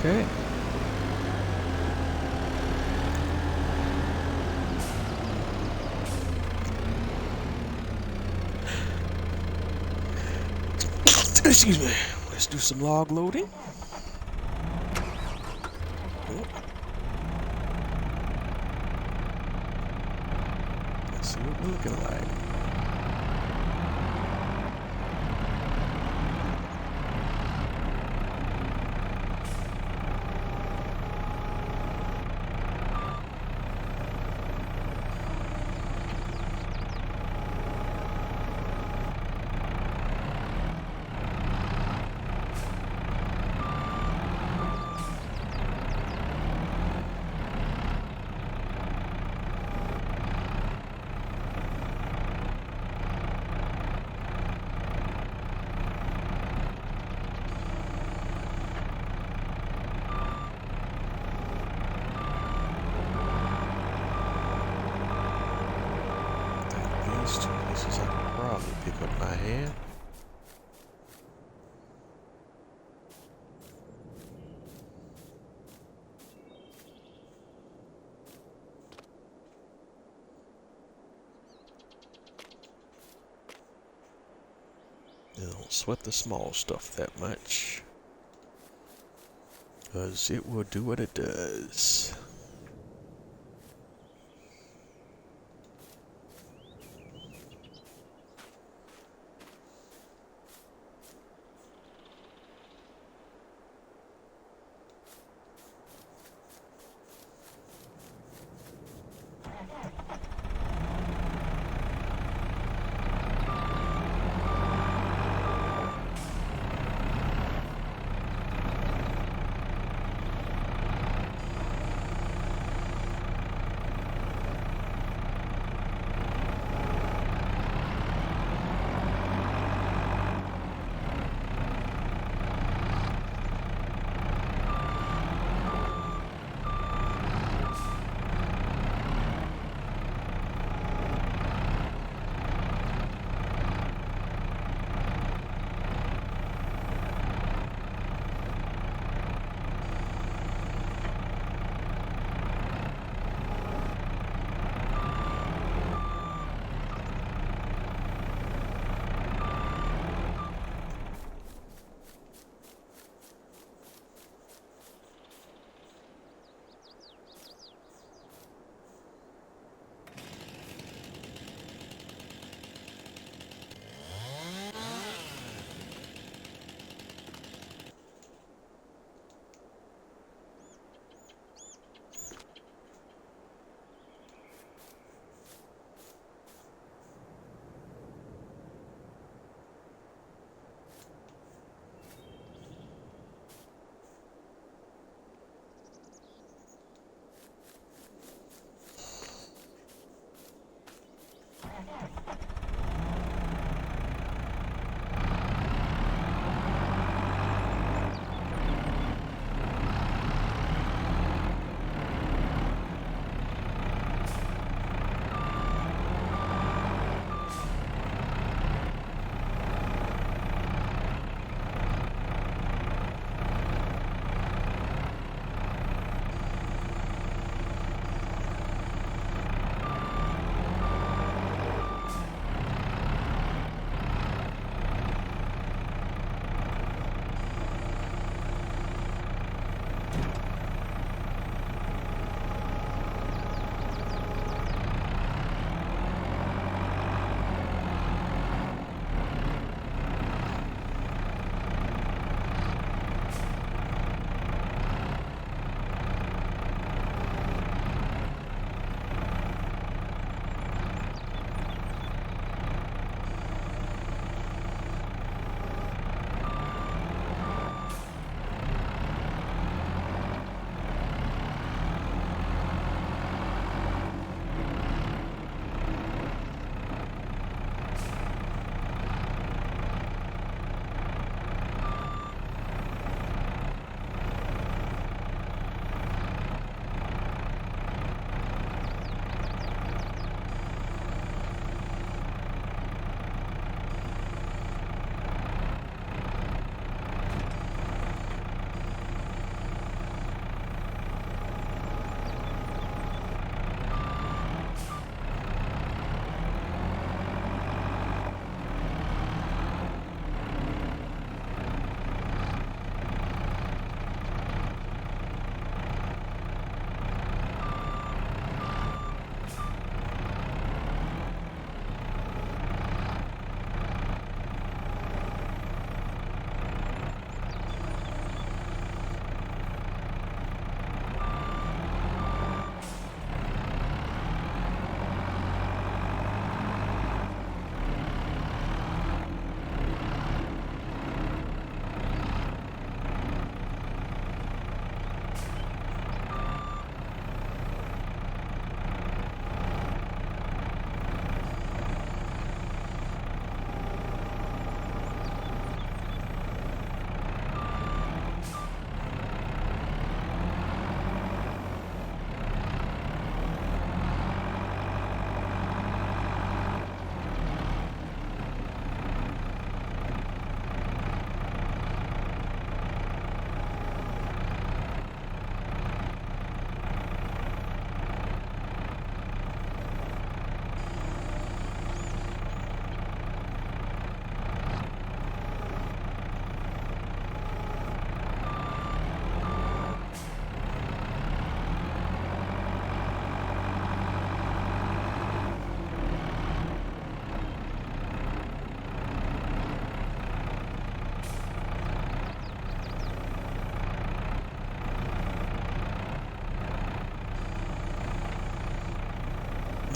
Okay. Excuse me. Let's do some log loading. Let's see what we're looking like. These two pieces I could probably pick up my hand. Don't sweat the small stuff that much, because it will do what it does.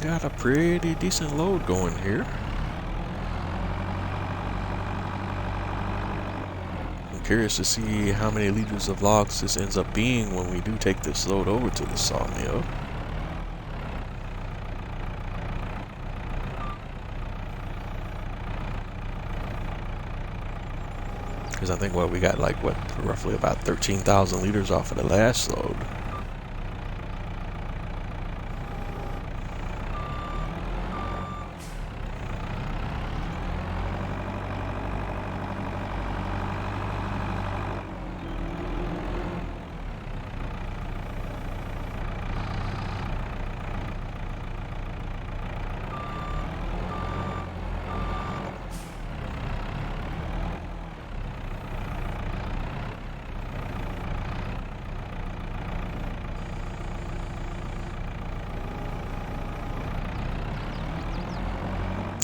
got a pretty decent load going here. I'm curious to see how many liters of logs this ends up being when we do take this load over to the sawmill. Because I think we got like roughly about 13,000 liters off of the last load.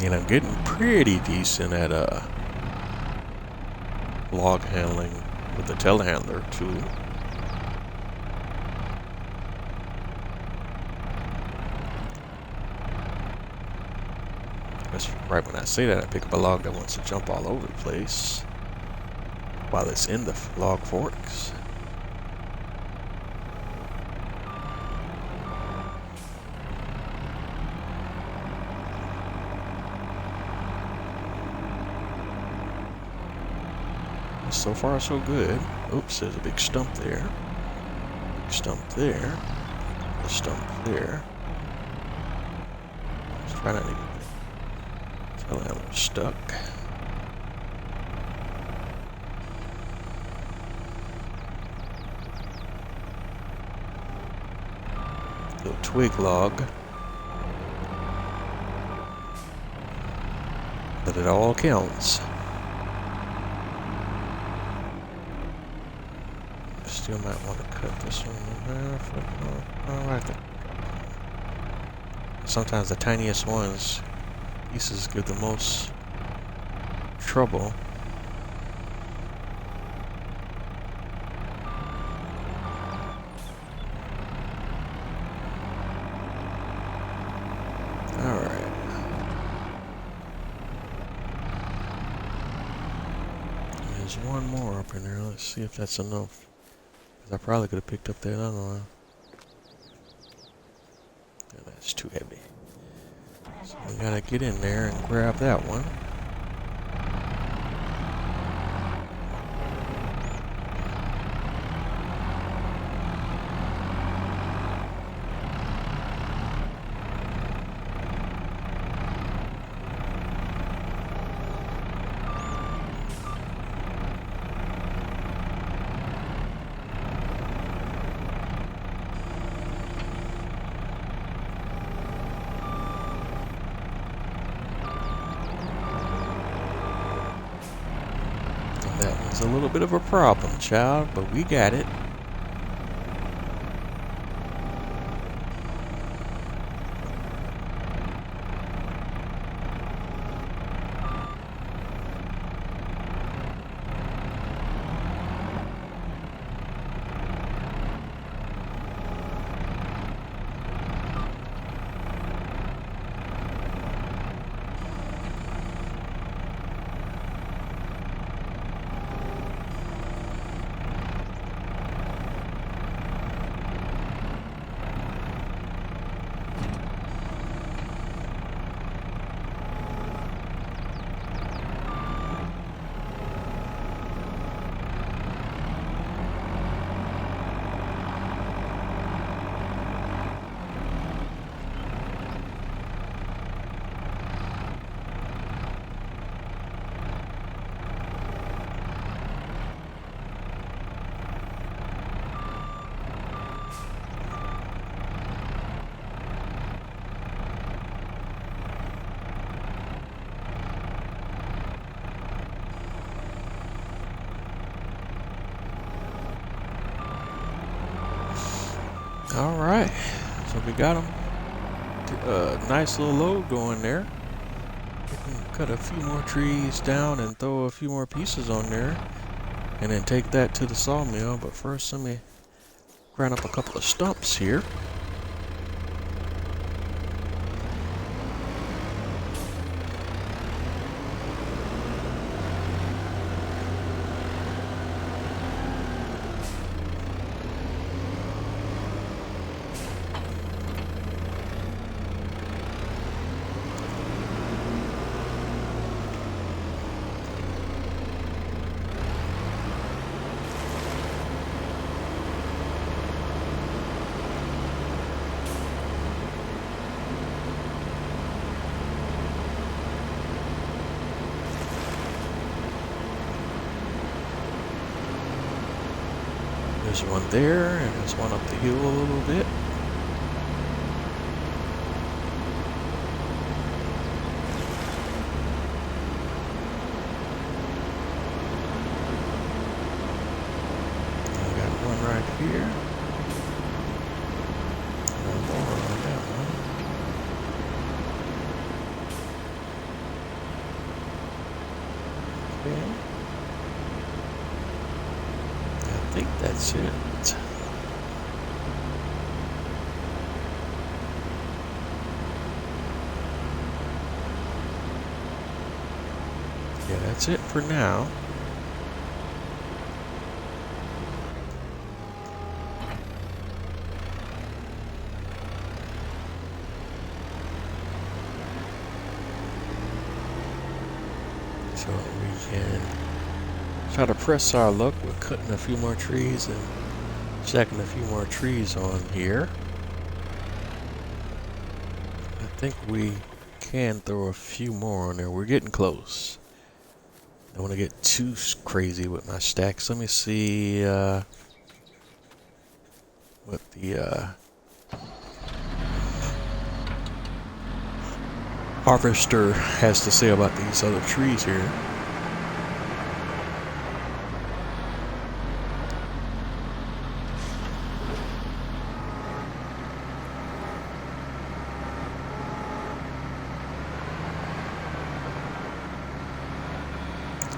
And I'm getting pretty decent at log handling with the telehandler too. That's right when I say that, I pick up a log that wants to jump all over the place while it's in the log forks. So far, so good. Oops, there's a big stump there. Big stump there. A stump there. Let's try not to get the telehandler stuck. Little twig log. But it all counts. Still might want to cut this one in half. Sometimes the tiniest pieces give the most trouble. Alright. There's one more up in there. Let's see if that's enough. I probably could have picked up that other one. Yeah, that's too heavy. So we gotta get in there and grab that one. A little bit of a problem, child, but we got it. All right, so we got them. Nice little load going there. We can cut a few more trees down and throw a few more pieces on there, and then take that to the sawmill. But first, let me grind up a couple of stumps here. There's one there, and there's one up the hill a little bit. I got one right here. One more on that one. Okay. I think that's it. Yeah, that's it for now. So we can try to press our luck with cutting a few more trees and checking a few more trees on here. I think we can throw a few more on there. We're getting close. I don't want to get too crazy with my stacks. Let me see what the harvester has to say about these other trees here.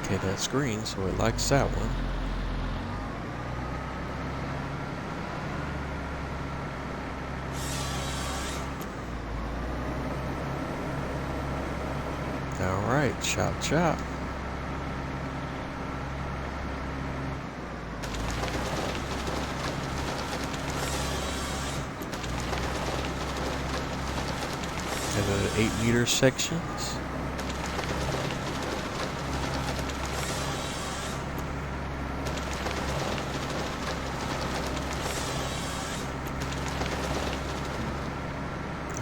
Okay, that's green, so it likes that one. Alright, chop chop. And then 8-meter sections.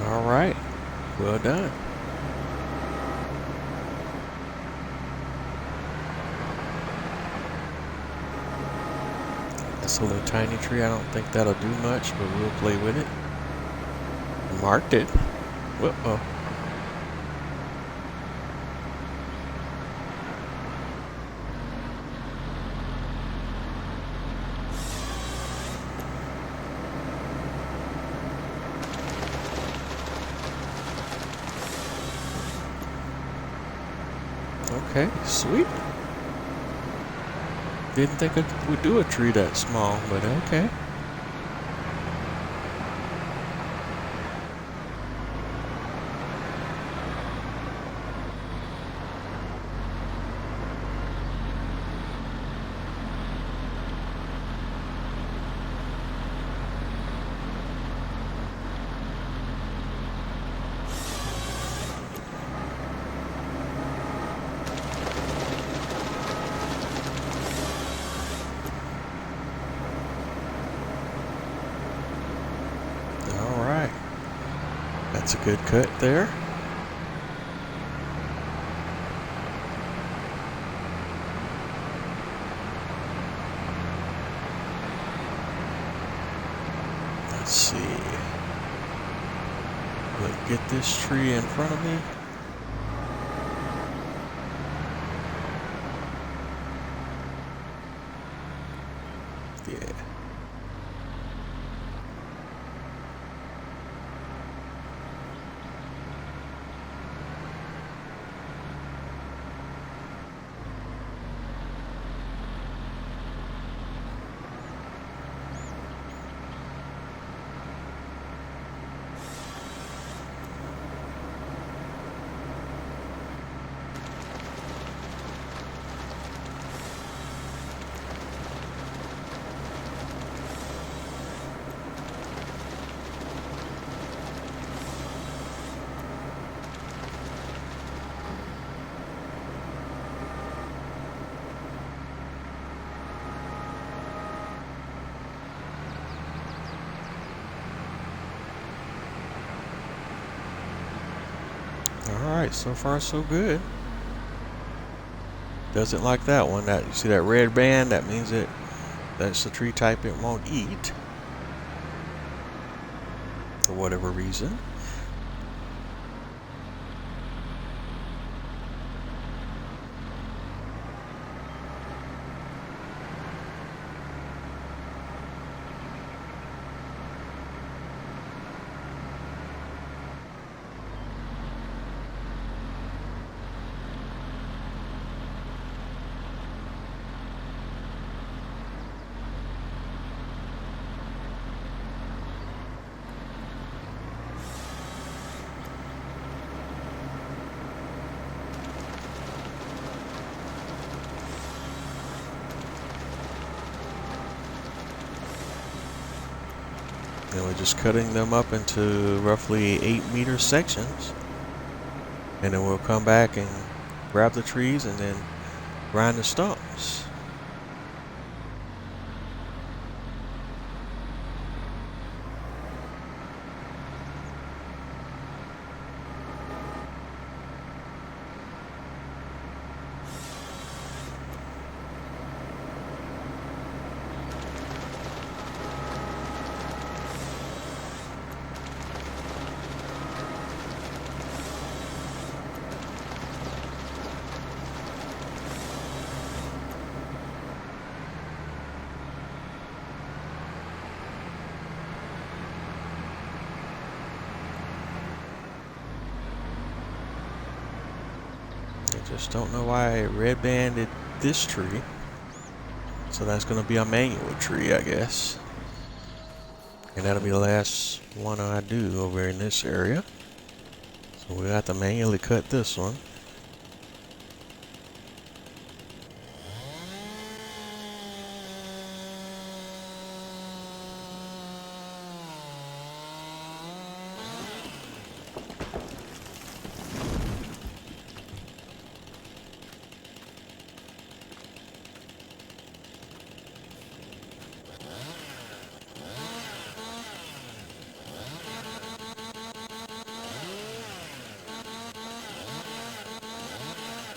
Alright, well done. That's a little tiny tree. I don't think that'll do much, but we'll play with it. Marked it. Uh-oh. Okay, sweet. Didn't think it would do a tree that small, but okay. That's a good cut there. Let's see. Let's get this tree in front of me. Yeah. Alright, so far so good. Doesn't like that one. That, you see that red band? That means it That's the tree type it won't eat for whatever reason. And we're just cutting them up into roughly 8-meter sections. And then we'll come back and grab the trees and then grind the stumps. I just don't know why it red banded this tree. So that's going to be a manual tree, I guess. And that'll be the last one I do over in this area. So we have to manually cut this one.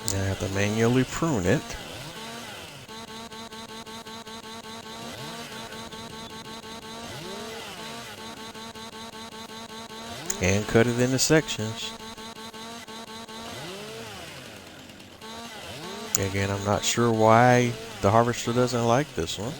I have to manually prune it. And cut it into sections. Again, I'm not sure why the harvester doesn't like this one.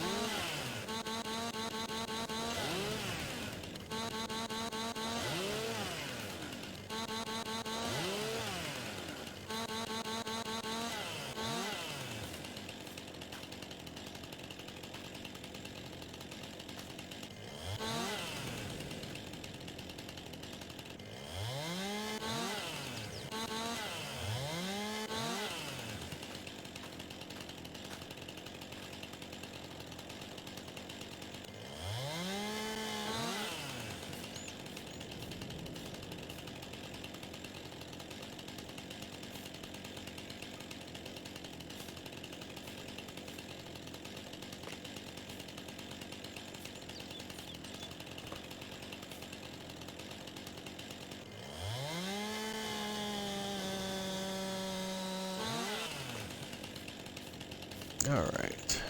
All right.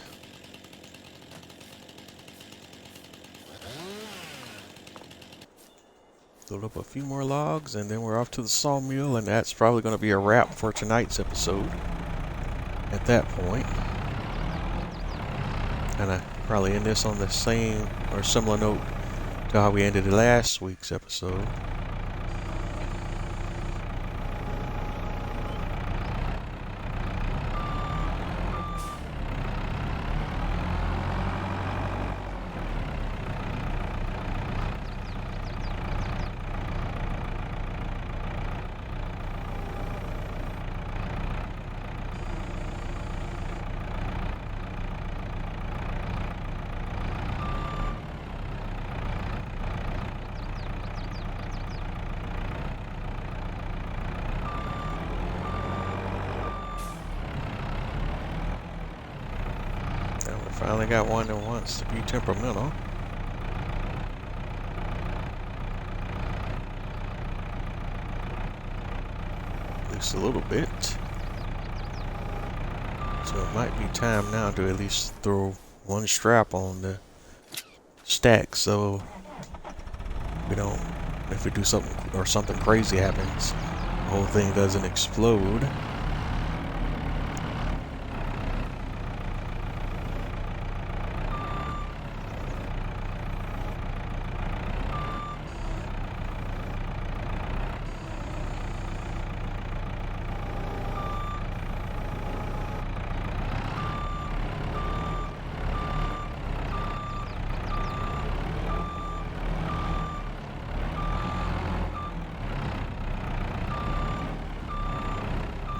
Load up a few more logs and then we're off to the sawmill, and that's probably going to be a wrap for tonight's episode at that point. And I probably end this on the same or similar note to how we ended last week's episode. Finally got one that wants to be temperamental. At least a little bit. So it might be time now to at least throw one strap on the stack, so we don't, if we do something or something crazy happens, the whole thing doesn't explode.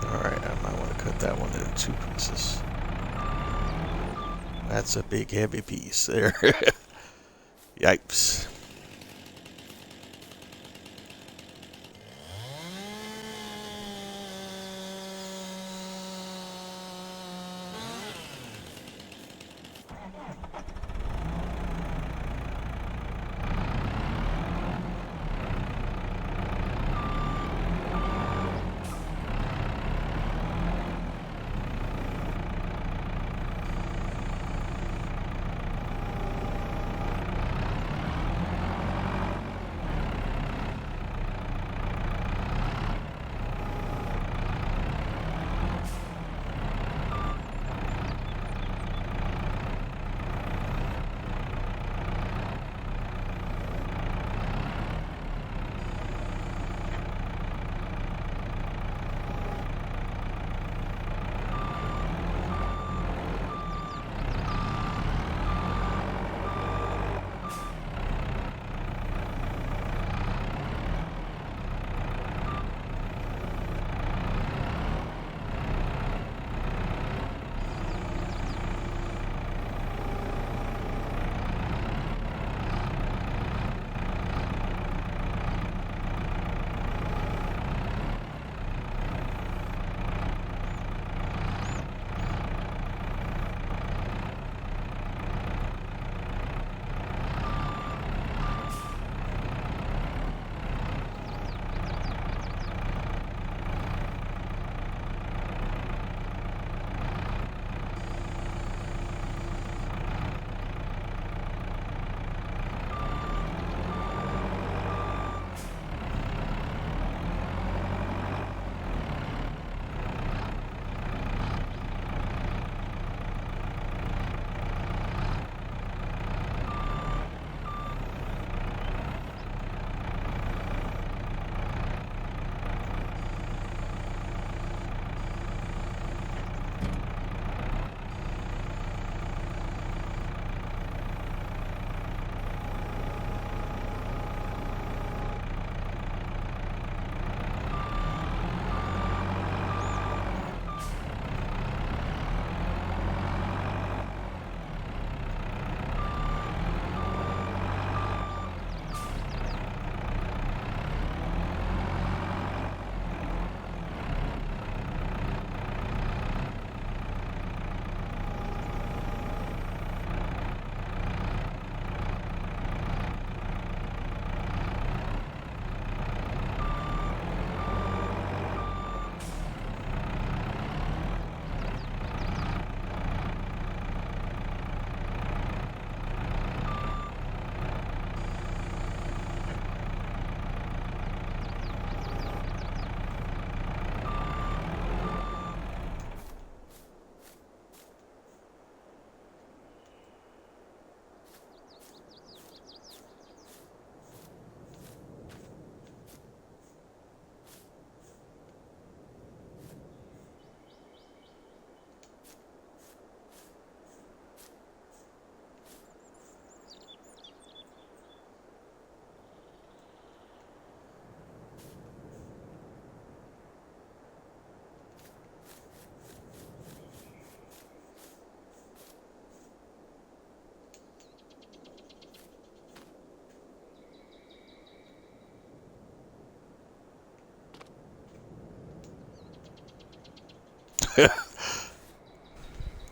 Alright, I might want to cut that one into 2 pieces. That's a big heavy piece there. Yipes.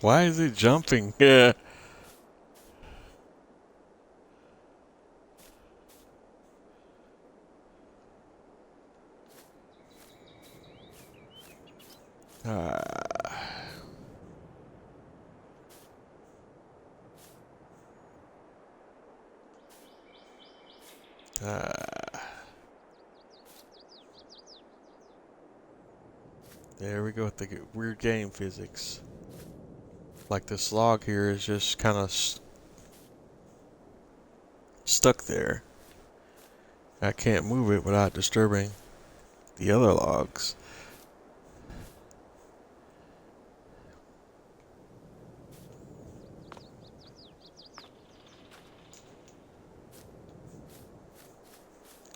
Why is it jumping? Yeah. There we go with the weird game physics. Like this log here is just kind of stuck there. I can't move it without disturbing the other logs.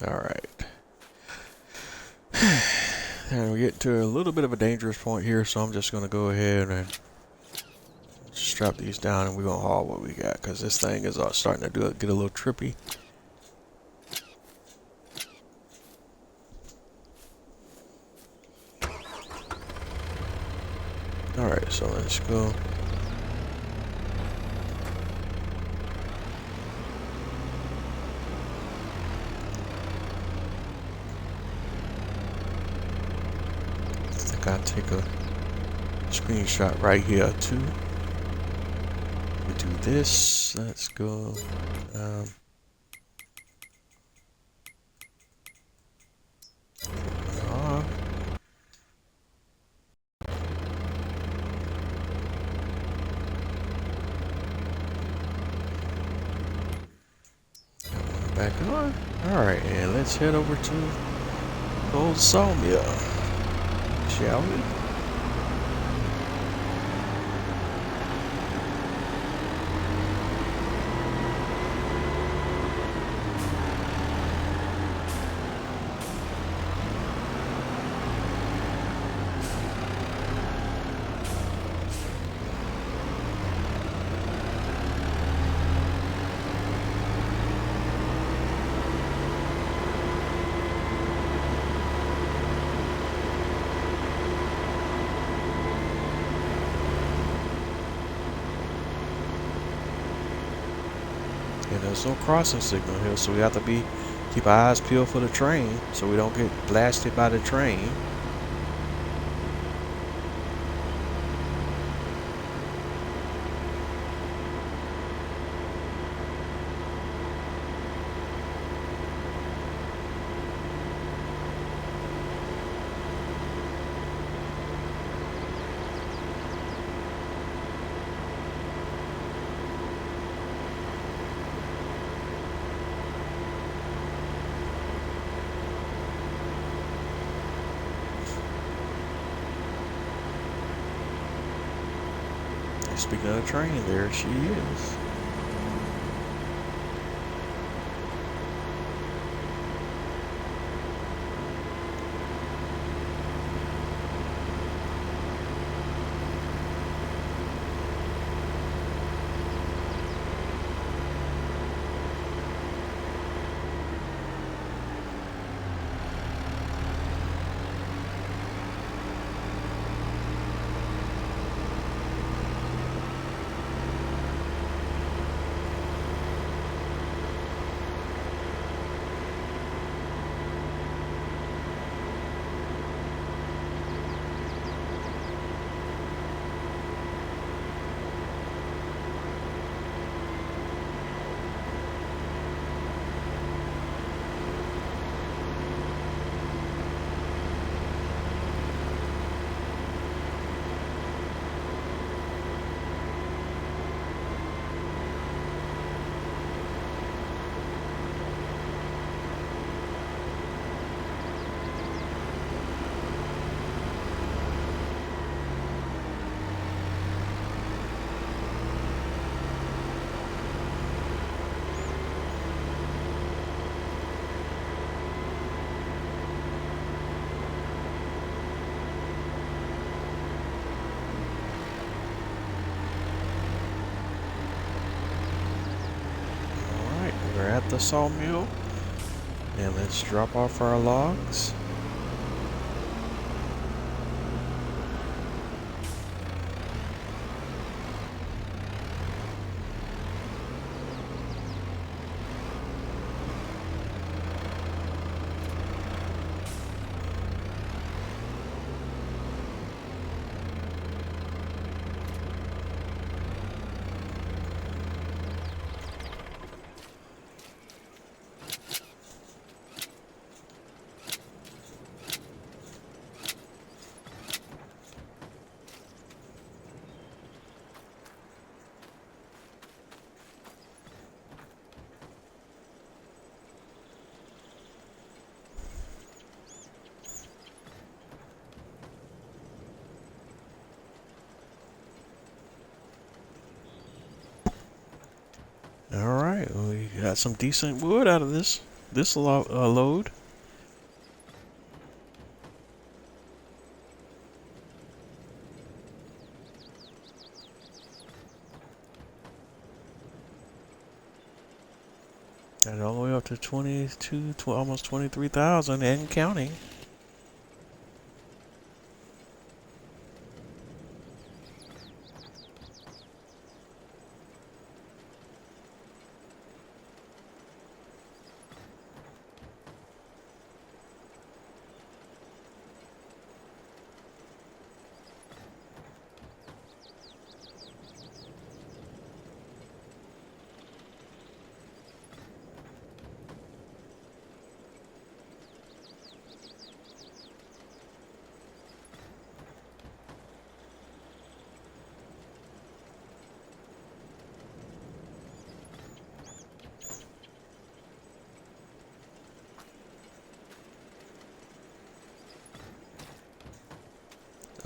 Alright. And we get to a little bit of a dangerous point here, so I'm just going to go ahead and strap these down and we're going to haul what we got, because this thing is starting to get a little trippy. Alright, so let's go. I think I'll take a screenshot right here too. We do this. Let's go. Back on. Alright, and let's head over to the old sawmill, shall we? And there's no crossing signal here, so we have to keep our eyes peeled for the train so we don't get blasted by the train. Speaking of the train, there she is. We're at the sawmill, and let's drop off our logs. All right, we got some decent wood out of this load. Got it all the way up to 22, almost 23,000 and counting.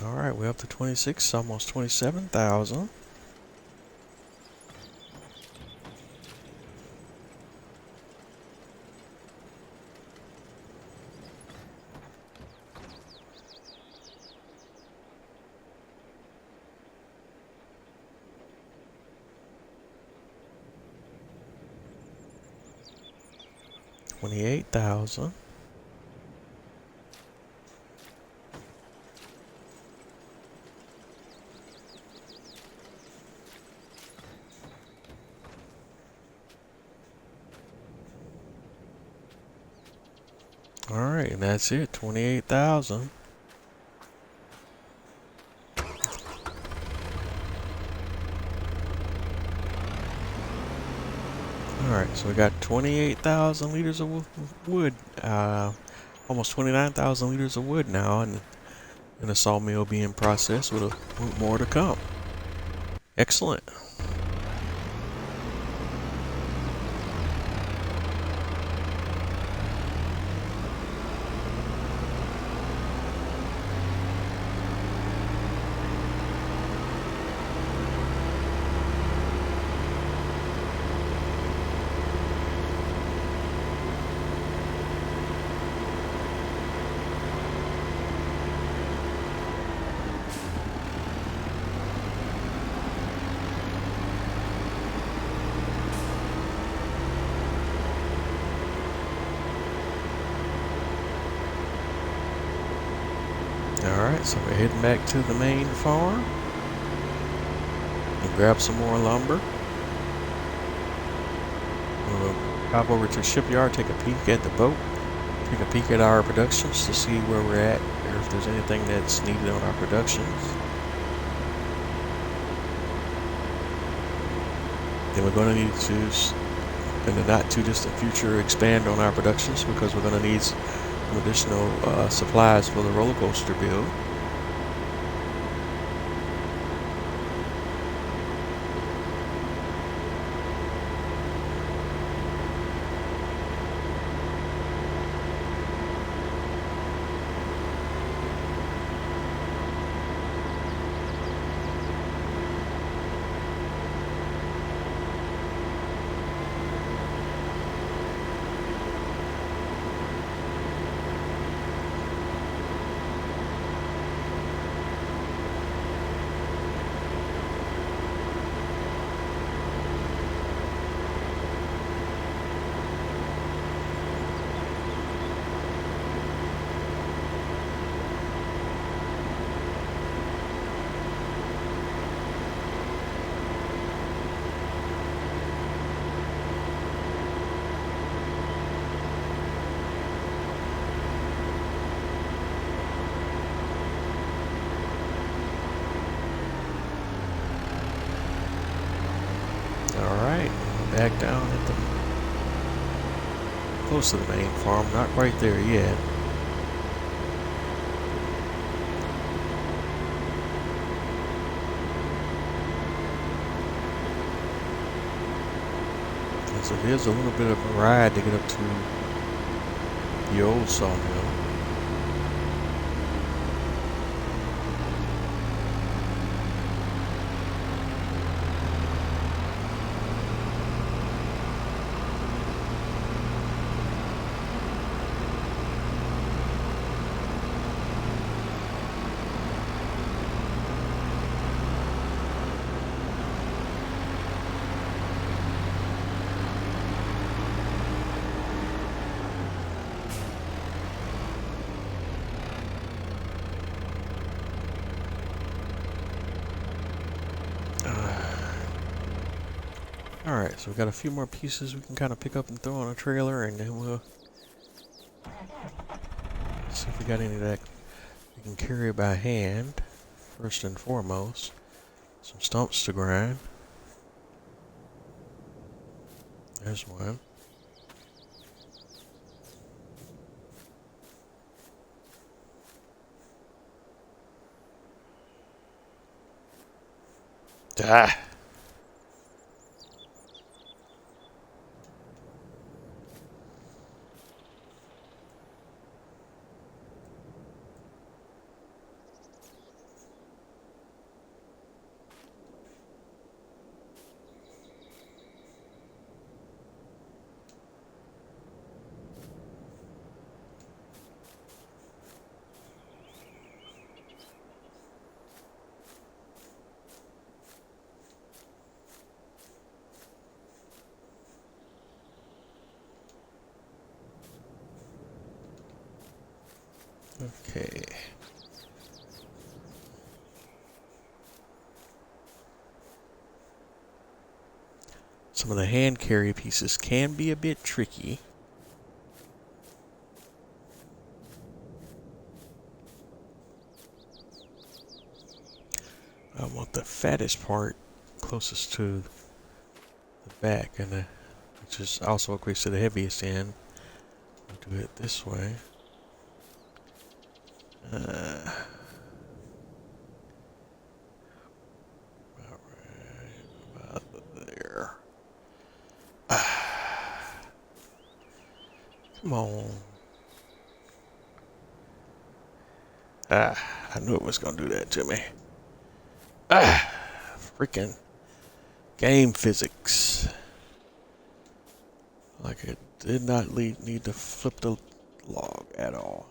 All right, we're up to 26, almost 27,000. $28,000. All right, and that's it, 28,000. All right, so we got 28,000 liters of wood, almost 29,000 liters of wood now in the sawmill being processed with more to come. Excellent. Alright, so we're heading back to the main farm and grab some more lumber. We'll hop over to the shipyard, take a peek at the boat, take a peek at our productions to see where we're at, or if there's anything that's needed on our productions. Then we're going to need to, in the not too distant future, expand on our productions because we're going to need some additional supplies for the roller coaster build. Alright, back down at the close to the main farm, not quite there yet. So it is a little bit of a ride to get up to the old sawmill. Alright, so we've got a few more pieces we can kind of pick up and throw on a trailer, and then we'll see if we got any that we can carry by hand, first and foremost. Some stumps to grind. There's one. Ah! Okay. Some of the hand carry pieces can be a bit tricky. I want the fattest part closest to the back, and which is also equates to the heaviest end. I'll do it this way. About there. Come on. I knew it was gonna do that to me. Freaking game physics. Like it did not need to flip the log at all.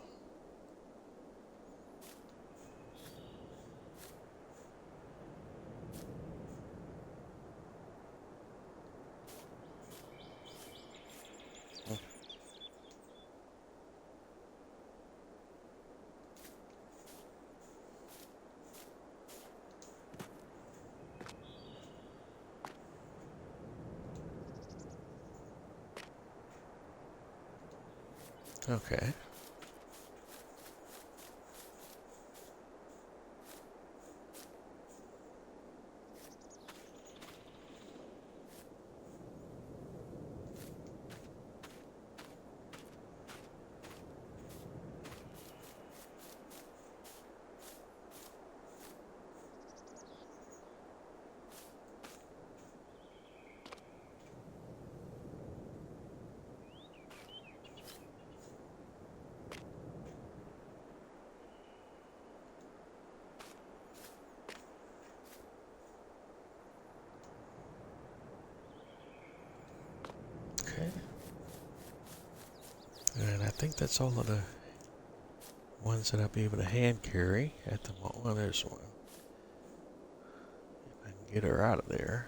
Okay. Okay. And I think that's all of the ones that I'll be able to hand carry at the moment. Well, there's one. If I can get her out of there.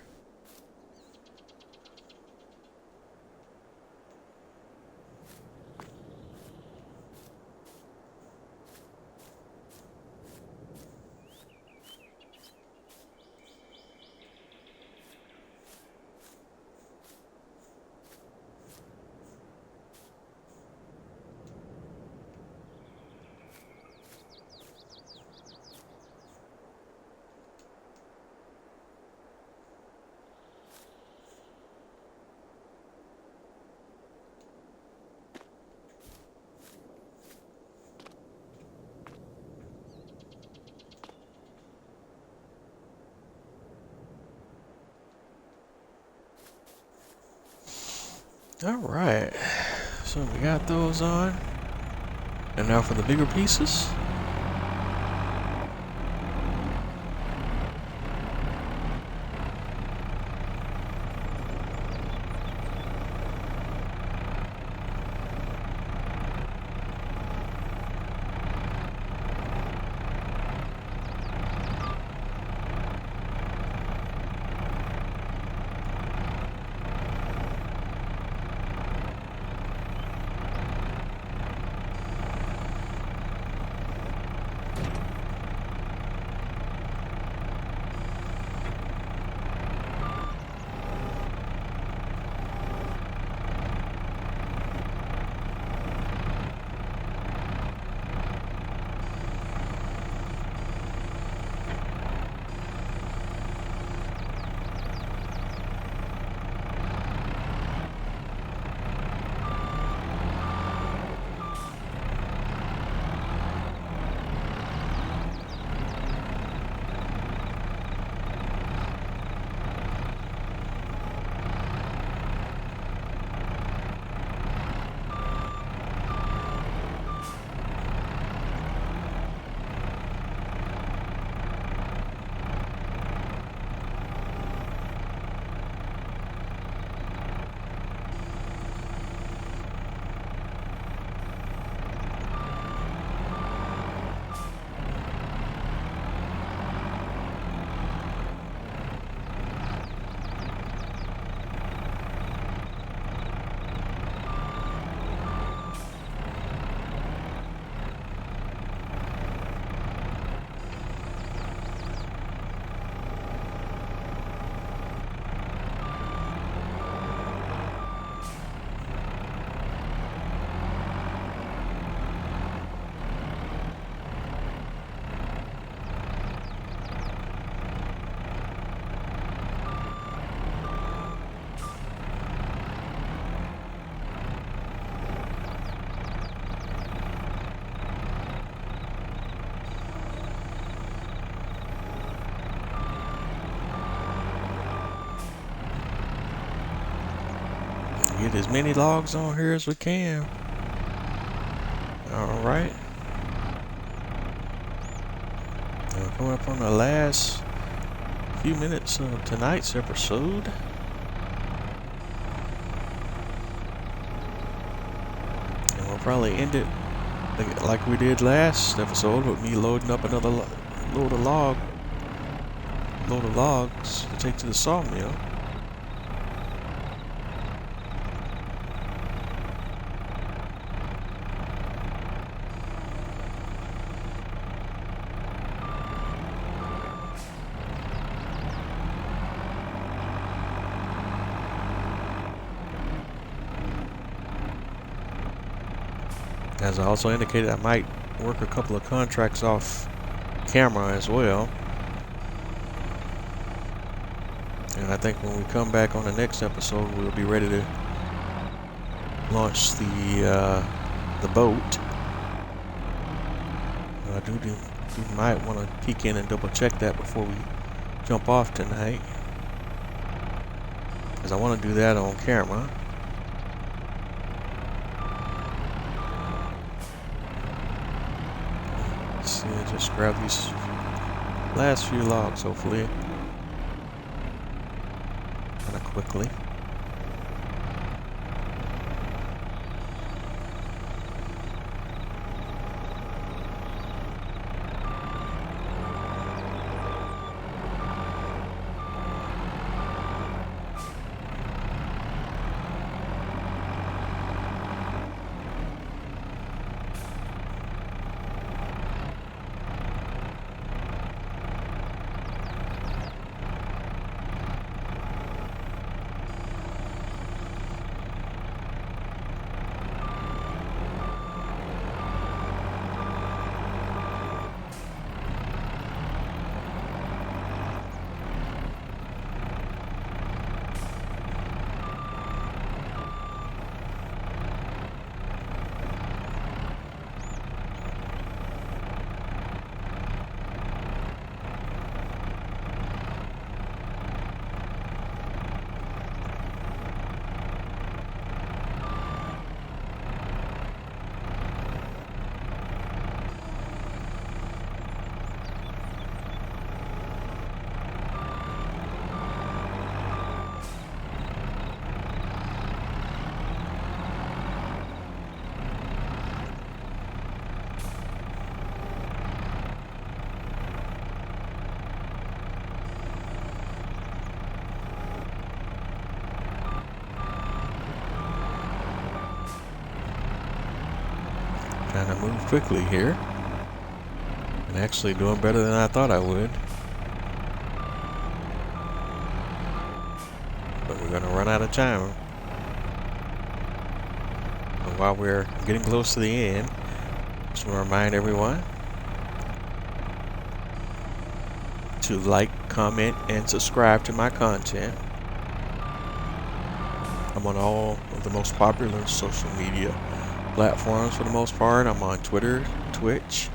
Alright, so we got those on. And now for the bigger pieces. get as many logs on here as we can. All right. Coming up on the last few minutes of tonight's episode. And we'll probably end it like we did last episode with me loading up another load of logs to take to the sawmill. As I also indicated, I might work a couple of contracts off camera as well. And I think when we come back on the next episode, we'll be ready to launch the boat. I do might want to peek in and double check that before we jump off tonight, because I want to do that on camera. See, just grab these last few logs, hopefully, kind of quickly. Trying to move quickly here, and actually doing better than I thought I would. But we're going to run out of time. And while we're getting close to the end, just want to remind everyone to like, comment, and subscribe to my content. I'm on all of the most popular social media platforms for the most part. I'm on Twitter, Twitch,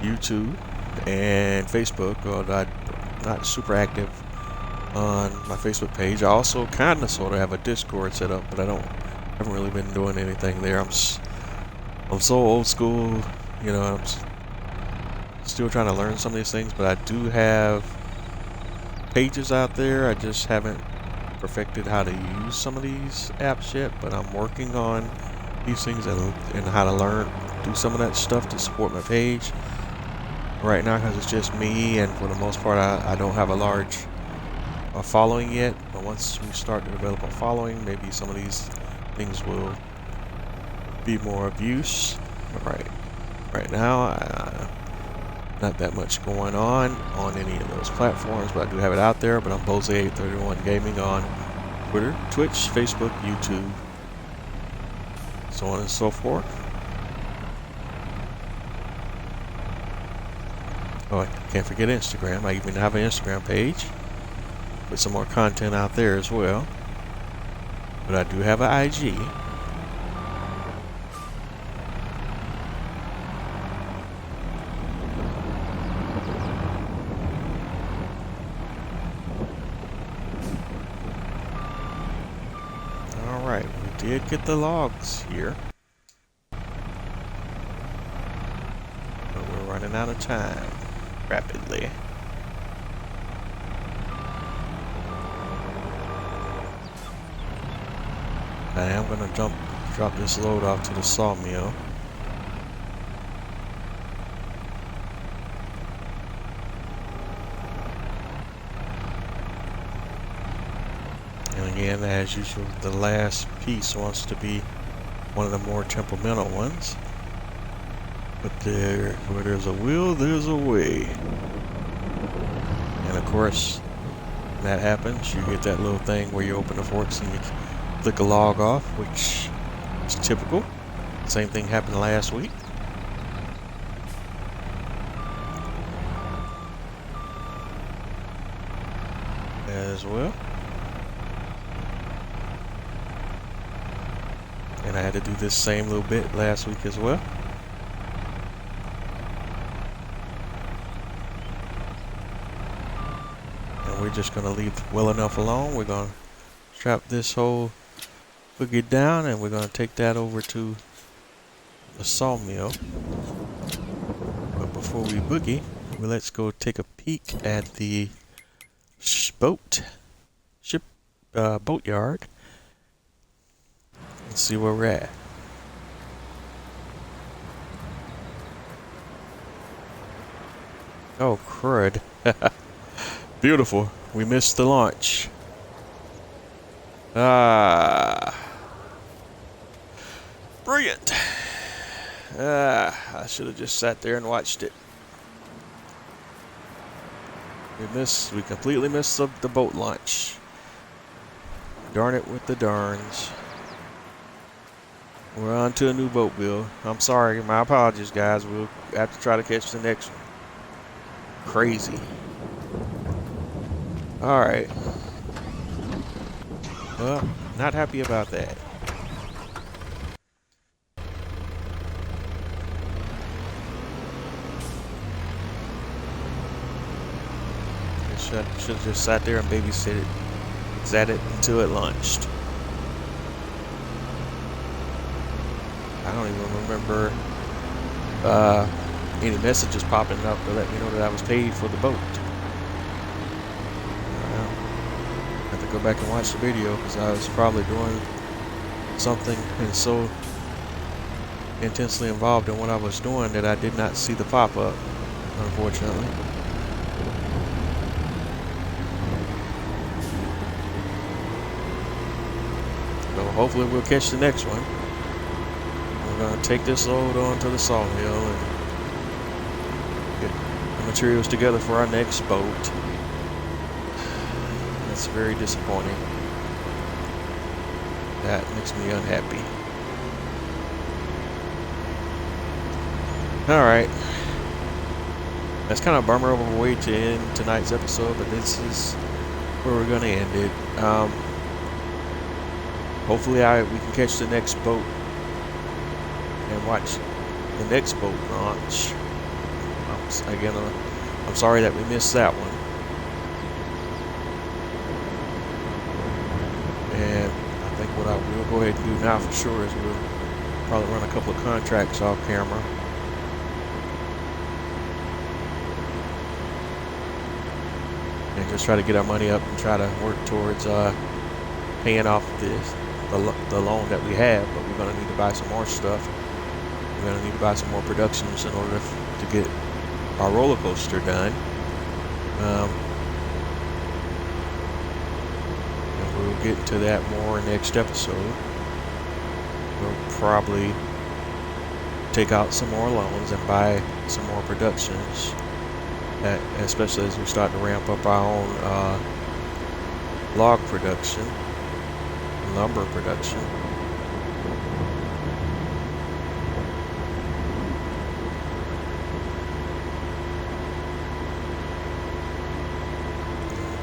YouTube, and Facebook. Although I'm not super active on my Facebook page. I also kind of sort of have a Discord set up, but haven't really been doing anything there. I'm so old school, you know. I'm still trying to learn some of these things, but I do have pages out there. I just haven't perfected how to use some of these apps yet, but I'm working on these things and how to learn, do some of that stuff to support my page right now, because it's just me, and for the most part I don't have a large following yet. But once we start to develop a following, maybe some of these things will be more of use. But right now not that much going on any of those platforms, but I do have it out there. But I'm Bose831 Gaming on Twitter, Twitch, Facebook, YouTube, so on and so forth. Oh, I can't forget Instagram. I even have an Instagram page with some more content out there as well. But I do have an IG. Alright, we did get the logs here. But we're running out of time rapidly. I am going to drop this load off to the sawmill. And again, as usual, the last piece wants to be one of the more temperamental ones. But where there's a will, there's a way. And of course, when that happens, you get that little thing where you open the forks and you flick a log off, which is typical. Same thing happened last week. As well. And I had to do this same little bit last week as well. And we're just going to leave well enough alone. We're going to strap this whole boogie down, and we're going to take that over to the sawmill. But before we boogie, let's go take a peek at the boatyard and see where we're at. Oh crud. Beautiful. We missed the launch. Brilliant. I should have just sat there and watched it. We completely missed the boat launch. Darn it with the darns. We're on to a new boat build. I'm sorry, my apologies guys. We'll have to try to catch the next one. Crazy. Alright. Well, not happy about that. Should have just sat there and babysat it until it launched. I don't even remember any messages popping up to let me know that I was paid for the boat. I have to go back and watch the video because I was probably doing something and so intensely involved in what I was doing that I did not see the pop-up, unfortunately. So hopefully we'll catch the next one. We're going to take this load on to the sawmill and get the materials together for our next boat. That's very disappointing. That makes me unhappy. Alright. That's kind of a bummer of a way to end tonight's episode, but this is where we're going to end it. Hopefully we can catch the next boat and watch the next boat launch. Again, I'm sorry that we missed that one. And I think what I will go ahead and do now for sure is we'll probably run a couple of contracts off camera. And just try to get our money up and try to work towards paying off the loan that we have, but we're going to need to buy some more stuff. We're going to need to buy some more productions in order to get our roller coaster done. And we'll get to that more next episode. We'll probably take out some more loans and buy some more productions, especially as we start to ramp up our own log production, lumber production.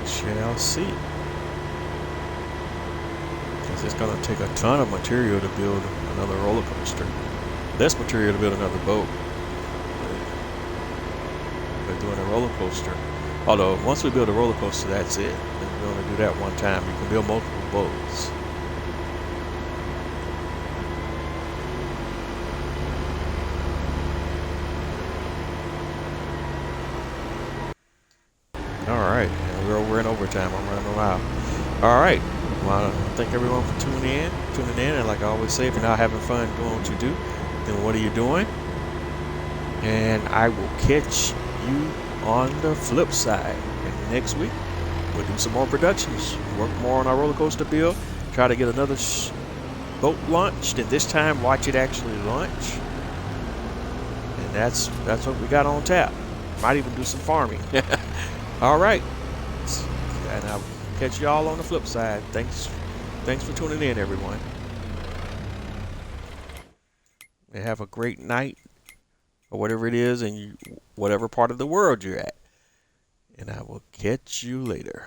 Shall see. Because it's going to take a ton of material to build another roller coaster. Less material to build another boat. But doing a roller coaster. Although once we build a roller coaster, that's it. We only do that one time. You can build multiple boats. time. I'm running them out. All right. Well, thank everyone for tuning in. And like I always say, if you're not having fun doing what you do, then what are you doing? And I will catch you on the flip side. And next week, we'll do some more productions, work more on our roller coaster build, try to get another boat launched, and this time watch it actually launch. And that's what we got on tap. Might even do some farming. All right. And I'll catch y'all on the flip side. Thanks for tuning in, everyone. And have a great night, or whatever it is, in whatever part of the world you're at. And I will catch you later.